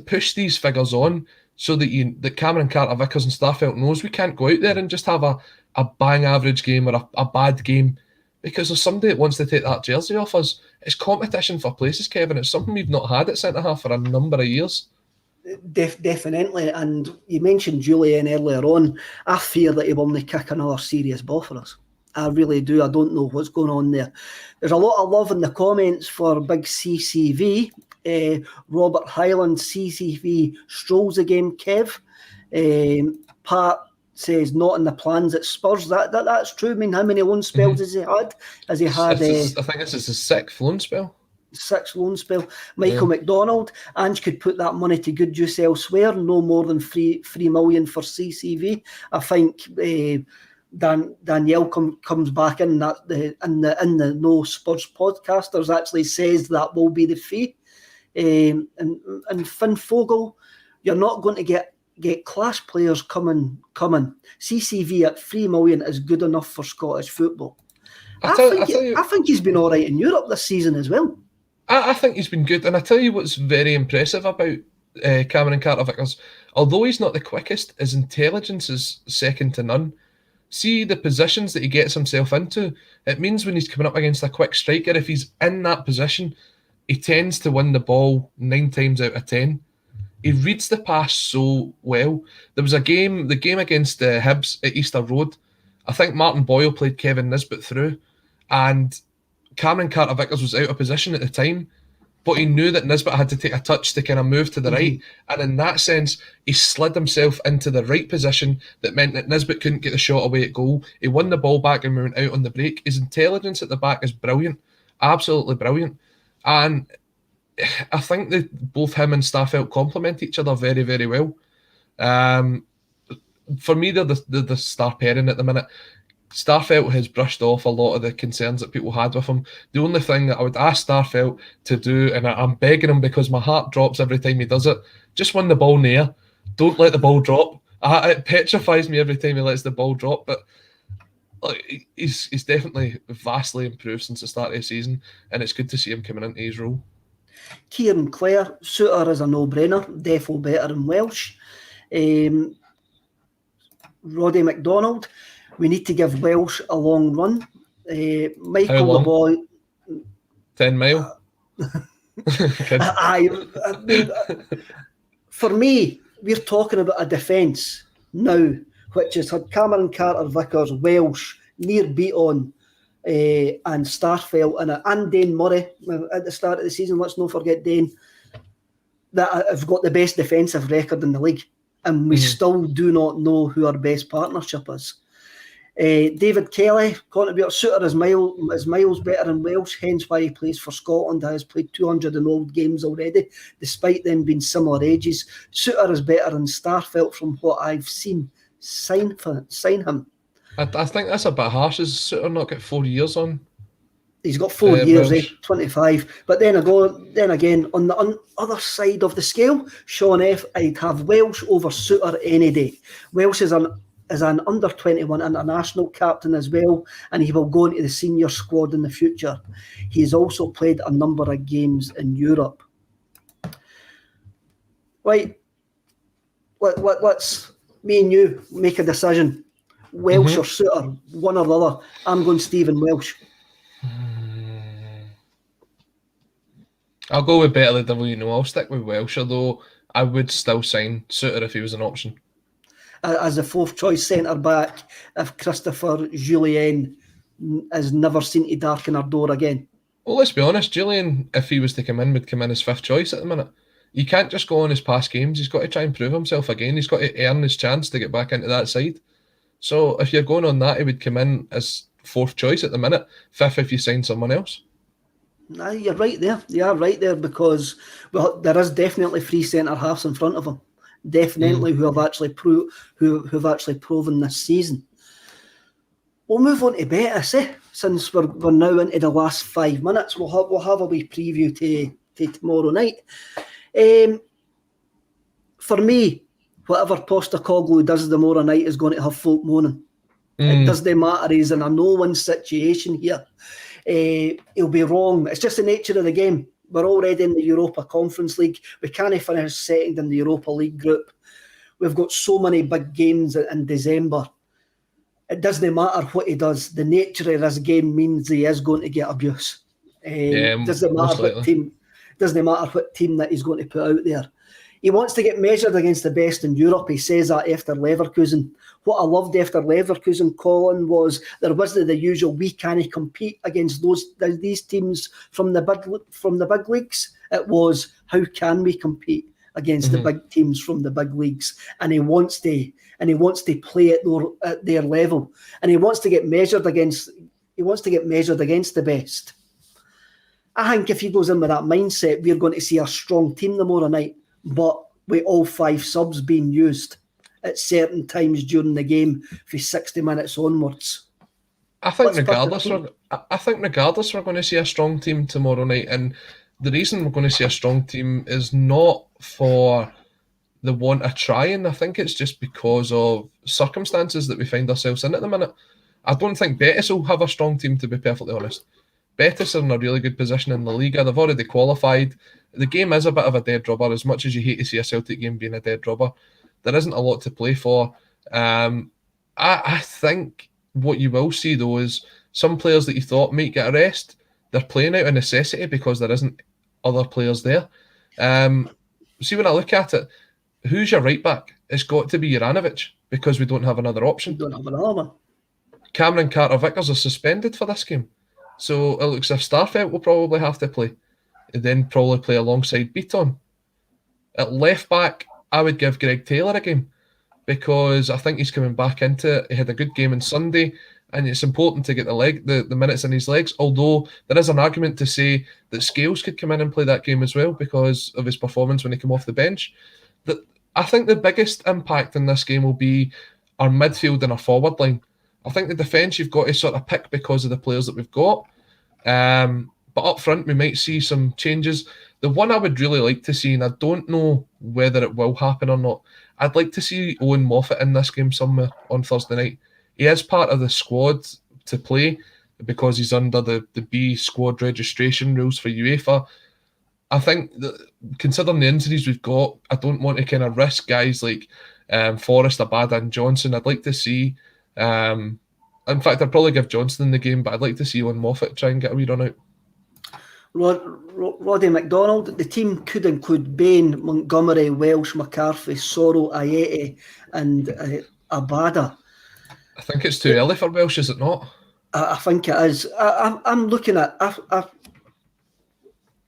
push these figures on so that Cameron Carter-Vickers and Starfelt knows we can't go out there and just have a bang average game or a bad game because there's somebody that wants to take that jersey off us. It's competition for places, Kevin. It's something we've not had at centre-half for a number of years. Definitely, and you mentioned Julian earlier on. I fear that he will only kick another serious ball for us. I really do. I don't know what's going on there. There's a lot of love in the comments for big CCV. Robert Highland, CCV strolls again, Kev. Pat says not in the plans at Spurs. That's true. I mean, how many loan spells has he had? Has he had? I think this is his 6th loan spell. 6th loan spell. Michael McDonald, Ange could put that money to good use elsewhere. No more than 3 million for CCV. I think Danielle comes back in that in the No Spurs podcasters actually says that will be the fee. And Finn Fogel, you're not going to get class players coming. CCV at 3 million is good enough for Scottish football. I think he's been all right in Europe this season as well. I think he's been good, and I tell you what's very impressive about Cameron Carter-Vickers. Although he's not the quickest, his intelligence is second to none. See the positions that he gets himself into. It means when he's coming up against a quick striker, if he's in that position, he tends to win the ball 9 times out of 10. He reads the pass so well. There was the game against Hibs at Easter Road. I think Martin Boyle played Kevin Nisbet through, and Cameron Carter-Vickers was out of position at the time, but he knew that Nisbet had to take a touch to kind of move to the right, and in that sense, he slid himself into the right position that meant that Nisbet couldn't get the shot away at goal. He won the ball back and went out on the break. His intelligence at the back is brilliant, absolutely brilliant, and I think that both him and Starfelt complement each other very, very well. For me, they're the star pairing at the minute. Starfelt has brushed off a lot of the concerns that people had with him. The only thing that I would ask Starfelt to do, and I'm begging him because my heart drops every time he does it, just win the ball in the air. Don't let the ball drop. It petrifies me every time he lets the ball drop, but he's definitely vastly improved since the start of the season, and it's good to see him coming into his role. Kieran Clare, Suter is a no-brainer, defo better in Welsh. Roddy McDonald, we need to give Welsh a long run. Michael the boy, 10 mile. For me, we're talking about a defence now, which has had Cameron Carter-Vickers, Welsh, Near Beaton, and Starfelt and Dane Murray at the start of the season. Let's not forget Dane, that have got the best defensive record in the league, and we still do not know who our best partnership is. David Kelly, contributor, Suter is miles better in Welsh, hence why he plays for Scotland. He has played 200 and old games already, despite them being similar ages. Suter is better in Starfelt from what I've seen. Sign him. I think that's a bit harsh. Has Suter not got 4 years on? He's got 4 years, 25. But then again, on the other side of the scale, Sean F, I'd have Welsh over Suter any day. Welsh is an under-21 international captain as well, and he will go into the senior squad in the future. He has also played a number of games in Europe. Right, let's me and you make a decision. Welsh or Suter, one or the other. I'm going Stephen Welsh. I'll go with better the devil you know. I'll stick with Welsh, although I would still sign Suter if he was an option. As a 4th choice centre-back, if Christopher Jullien is never seen to darken our door again. Well, let's be honest, Jullien, if he was to come in, would come in as 5th choice at the minute. You can't just go on his past games. He's got to try and prove himself again. He's got to earn his chance to get back into that side. So if you're going on that, he would come in as 4th choice at the minute, 5th if you sign someone else. Nah, you're right there. You are right there because there is definitely 3 centre-halves in front of him. definitely, who have actually proven this season. We'll move on to Betis, since we're now into the last 5 minutes. We'll have a wee preview to tomorrow night. For me, whatever Postecoglou does tomorrow night is going to have folk moaning. It doesn't matter. He's in a no-win situation here. He'll be wrong. It's just the nature of the game. We're already in the Europa Conference League. We can't finish second in the Europa League group. We've got so many big games in December. It doesn't matter what he does. The nature of this game means he is going to get abuse. Doesn't matter what team that he's going to put out there. He wants to get measured against the best in Europe. He says that after Leverkusen. What I loved after Leverkusen, Colin, was there wasn't the usual we can't compete against these teams from the big leagues. It was how can we compete against the big teams from the big leagues, and he wants to play at their level, and he wants to get measured against the best. I think if he goes in with that mindset, we're going to see a strong team tomorrow night, but with all 5 subs being used at certain times during the game for 60 minutes onwards. I think regardless, we're going to see a strong team tomorrow night, and the reason we're going to see a strong team is not for the want of trying. I think it's just because of circumstances that we find ourselves in at the minute. I don't think Betis will have a strong team, to be perfectly honest. Betis are in a really good position in the Liga. They've already qualified. The game is a bit of a dead rubber, as much as you hate to see a Celtic game being a dead rubber. There isn't a lot to play for. I think what you will see, though, is some players that you thought might get a rest, they're playing out of necessity because there isn't other players there. See, when I look at it, who's your right back? It's got to be Juranovic, because we don't have another option. We don't have another one. Cameron Carter-Vickers are suspended for this game. So it looks as if Starfelt will probably have to play. And then probably play alongside Beaton. At left back, I would give Greg Taylor a game, because I think he's coming back into it. He had a good game on Sunday, and it's important to get the minutes in his legs, although there is an argument to say that Scales could come in and play that game as well because of his performance when he came off the bench. I think the biggest impact in this game will be our midfield and our forward line. I think the defence you've got to sort of pick because of the players that we've got. But up front, we might see some changes. The one I would really like to see, and I don't know whether it will happen or not, I'd like to see Owen Moffat in this game somewhere on Thursday night. He is part of the squad to play because he's under the B squad registration rules for UEFA. I think that, considering the injuries we've got, I don't want to kind of risk guys like Forrest, Abada and Johnson. I'd like to see... in fact, I'd probably give Johnson in the game, but I'd like to see Owen Moffat try and get a wee run out. Roddy McDonald, the team could include Bain, Montgomery, Welsh, McCarthy, Sorrell, Ayeti and Abada. I think it's too early for Welsh, is it not? I think it is. I'm looking at...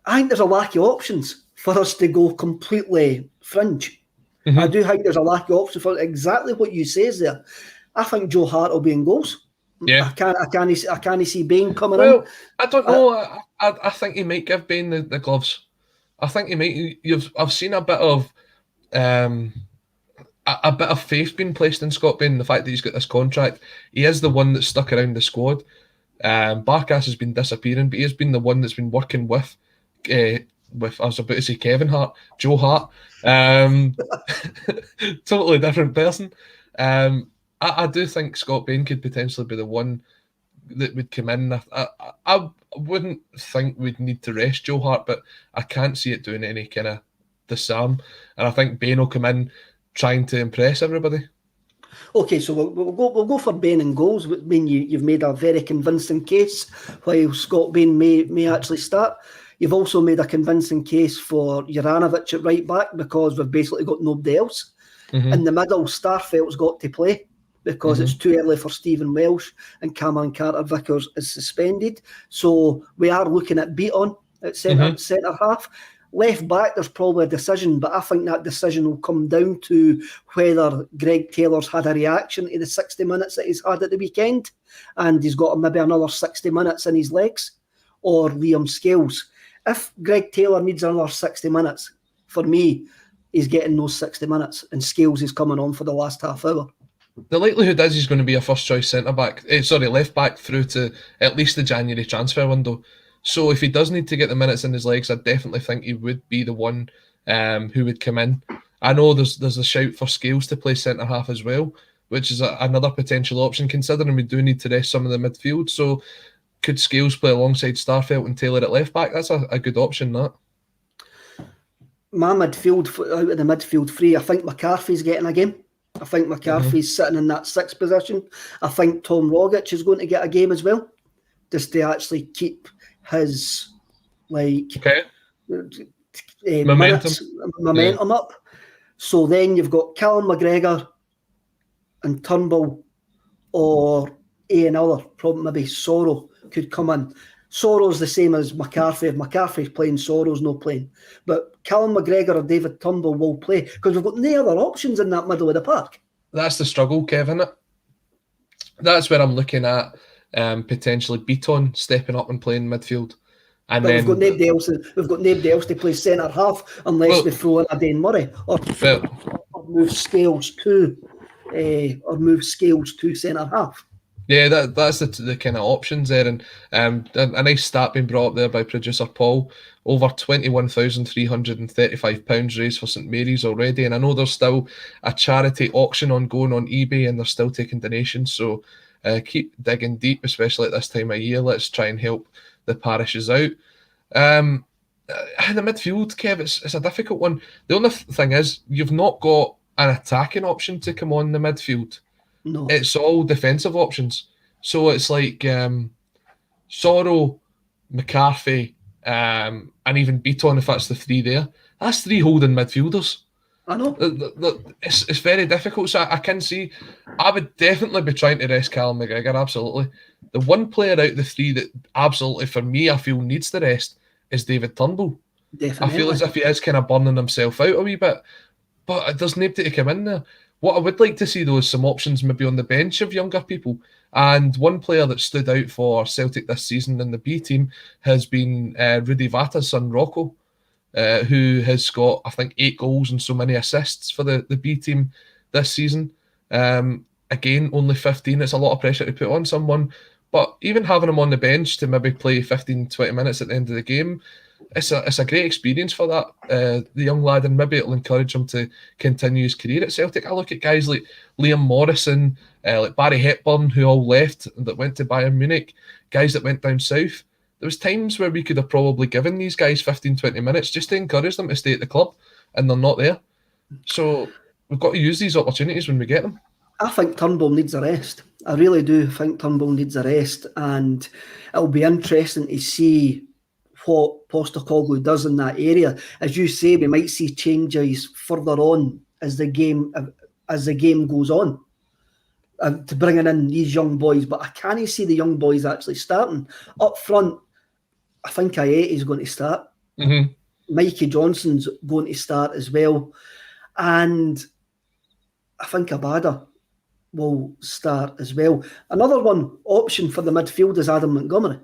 I think there's a lack of options for us to go completely fringe. Mm-hmm. I do think there's a lack of options for exactly what you say there. I think Joe Hart will be in goals. Yeah, I can't see Bain coming in. I don't know. I think he might give Bain the gloves. I think he might. I've seen a bit of faith being placed in Scott Bain. The fact that he's got this contract, he is the one that's stuck around the squad. Barkas has been disappearing, but he has been the one that's been working with I was about to say Kevin Hart, Joe Hart. Totally different person. I do think Scott Bain could potentially be the one that would come in. I wouldn't think we'd need to rest Joe Hart, but I can't see it doing any kind of disarm. And I think Bain will come in trying to impress everybody. Okay, so we'll go for Bain and goals. I mean, you've made a very convincing case while Scott Bain may actually start. You've also made a convincing case for Juranovic at right back because we've basically got nobody else. Mm-hmm. In the middle, Starfelt's got to play because it's too early for Stephen Welsh and Cameron Carter-Vickers is suspended. So we are looking at Beaton at centre half. Left back, there's probably a decision, but I think that decision will come down to whether Greg Taylor's had a reaction to the 60 minutes that he's had at the weekend and he's got maybe another 60 minutes in his legs, or Liam Scales. If Greg Taylor needs another 60 minutes, for me, he's getting those 60 minutes, and Scales is coming on for the last half hour. The likelihood is he's going to be a first choice left back through to at least the January transfer window. So if he does need to get the minutes in his legs, I definitely think he would be the one who would come in. I know there's a shout for Scales to play centre half as well, which is another potential option, considering we do need to rest some of the midfield. So could Scales play alongside Starfelt and Taylor at left back? That's a good option, that. My midfield, out of the midfield three, I think McCarthy's getting a game. I think McCarthy's sitting in that sixth position. I think Tom Rogic is going to get a game as well, just to actually keep his momentum up. So then you've got Callum McGregor and Turnbull, or another, probably maybe Sorrow could come in. Sorrow's the same as McCarthy. If McCarthy's playing, Sorrow's not playing. But Callum McGregor or David Turnbull will play, because we've got no other options in that middle of the park. That's the struggle, Kevin. That's where I'm looking at potentially Beaton stepping up and playing midfield. And then we've got nobody else to play centre half unless we throw in a Dane Murray or move Scales to centre half. Yeah, that's the kind of options there, and a nice stat being brought up there by producer Paul. Over £21,335 raised for St Mary's already, and I know there's still a charity auction ongoing on eBay, and they're still taking donations. So keep digging deep, especially at this time of year. Let's try and help the parishes out. In the midfield, Kev, it's a difficult one. The only thing is, you've not got an attacking option to come on the midfield. No. It's all defensive options. So it's like Sorrow, McCarthy, and even Beaton, if that's the three there. That's three holding midfielders. I know. It's very difficult. So I can see, I would definitely be trying to rest Callum McGregor, absolutely. The one player out of the three that absolutely, for me, I feel needs the rest is David Turnbull. Definitely. I feel as if he is kind of burning himself out a wee bit. But there's nobody to come in there. What I would like to see, though, is some options maybe on the bench of younger people. And one player that stood out for Celtic this season in the B team has been Rudy Vata's son, Rocco, who has got, I think, 8 goals and so many assists for the B team this season. Again, only 15. It's a lot of pressure to put on someone. But even having him on the bench to maybe play 15, 20 minutes at the end of the game, it's a great experience for that the young lad, and maybe it'll encourage him to continue his career at Celtic. I look at guys like Liam Morrison, like Barry Hepburn, who all left, that went to Bayern Munich, guys that went down south. There was times where we could have probably given these guys 15, 20 minutes just to encourage them to stay at the club, and they're not there. So we've got to use these opportunities when we get them. I think Turnbull needs a rest. I really do think Turnbull needs a rest, and it'll be interesting to see what Postecoglou does in that area. As you say, we might see changes further on as the game goes on, to bringing in these young boys. But I can't see the young boys actually starting up front. I think Ayeti is going to start. Mm-hmm. Mikey Johnson's going to start as well, and I think Abada will start as well. Another one option for the midfield is Adam Montgomery.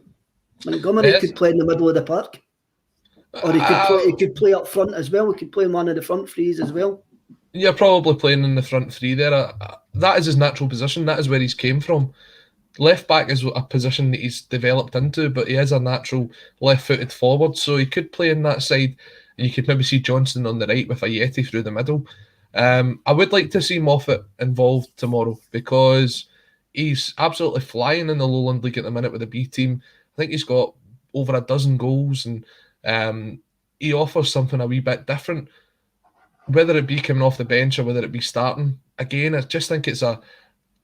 Montgomery could play in the middle of the park, or he could play up front as well. He could play in one of the front threes as well. You're probably playing in the front three there. That is his natural position. That is where he's came from. Left back is a position that he's developed into, but he is a natural left-footed forward, so he could play in that side. You could maybe see Johnson on the right with Ayeti through the middle. I would like to see Moffat involved tomorrow, because he's absolutely flying in the Lowland League at the minute with the B team. I think he's got over a dozen goals, and he offers something a wee bit different, whether it be coming off the bench or whether it be starting. Again, I just think it's an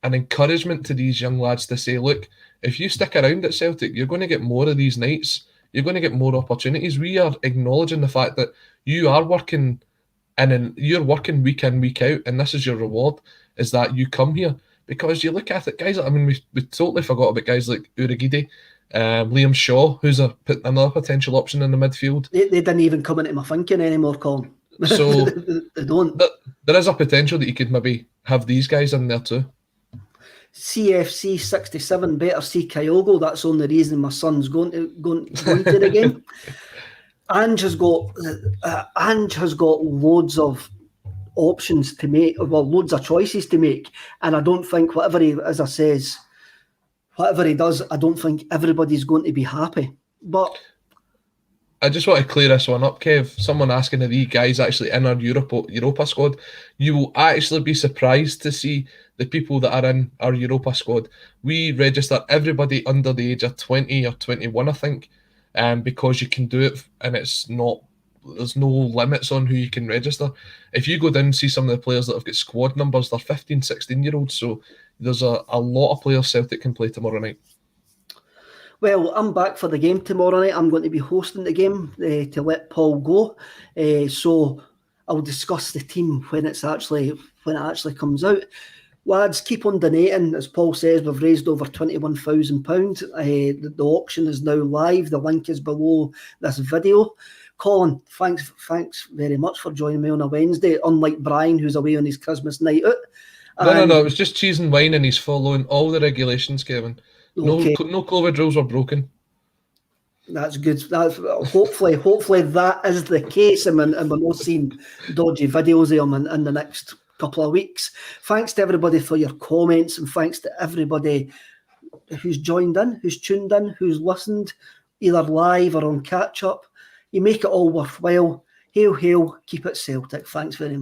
encouragement to these young lads to say, look, if you stick around at Celtic, you're going to get more of these nights. You're going to get more opportunities. We are acknowledging the fact that you are working, and you're working week in, week out, and this is your reward, is that you come here. Because you look at it, guys, I mean, we totally forgot about guys like Urhoghide, Liam Shaw, who's another potential option in the midfield. They didn't even come into my thinking anymore, Colin. So they don't. There is a potential that you could maybe have these guys in there too. CFC 67, better see Kyogo. That's the only reason my son's going to the game. Ange has got loads of options to make, well, loads of choices to make, and I don't think whatever he does, I don't think everybody's going to be happy. But I just want to clear this one up, Kev. Someone asking are these guys actually in our Europa squad? You will actually be surprised to see the people that are in our Europa squad. We register everybody under the age of 20 or 21, I think, because you can do it, and there's no limits on who you can register. If you go down and see some of the players that have got squad numbers, they're 15, 16-year-olds, so there's a lot of players Celtic can play tomorrow night. Well, I'm back for the game tomorrow night. I'm going to be hosting the game to let Paul go. So I'll discuss the team when it actually comes out. Lads, keep on donating. As Paul says, we've raised over £21,000. The auction is now live. The link is below this video. Colin, thanks very much for joining me on a Wednesday, unlike Brian, who's away on his Christmas night out. No, it was just cheese and wine, and he's following all the regulations, Kevin. Okay. No COVID rules were broken. That's good. That's hopefully that is the case, and we're not seeing dodgy videos of him in the next couple of weeks. Thanks to everybody for your comments, and thanks to everybody who's joined in, who's tuned in, who's listened, either live or on catch up. You make it all worthwhile. Hail, hail, keep it Celtic. Thanks very much.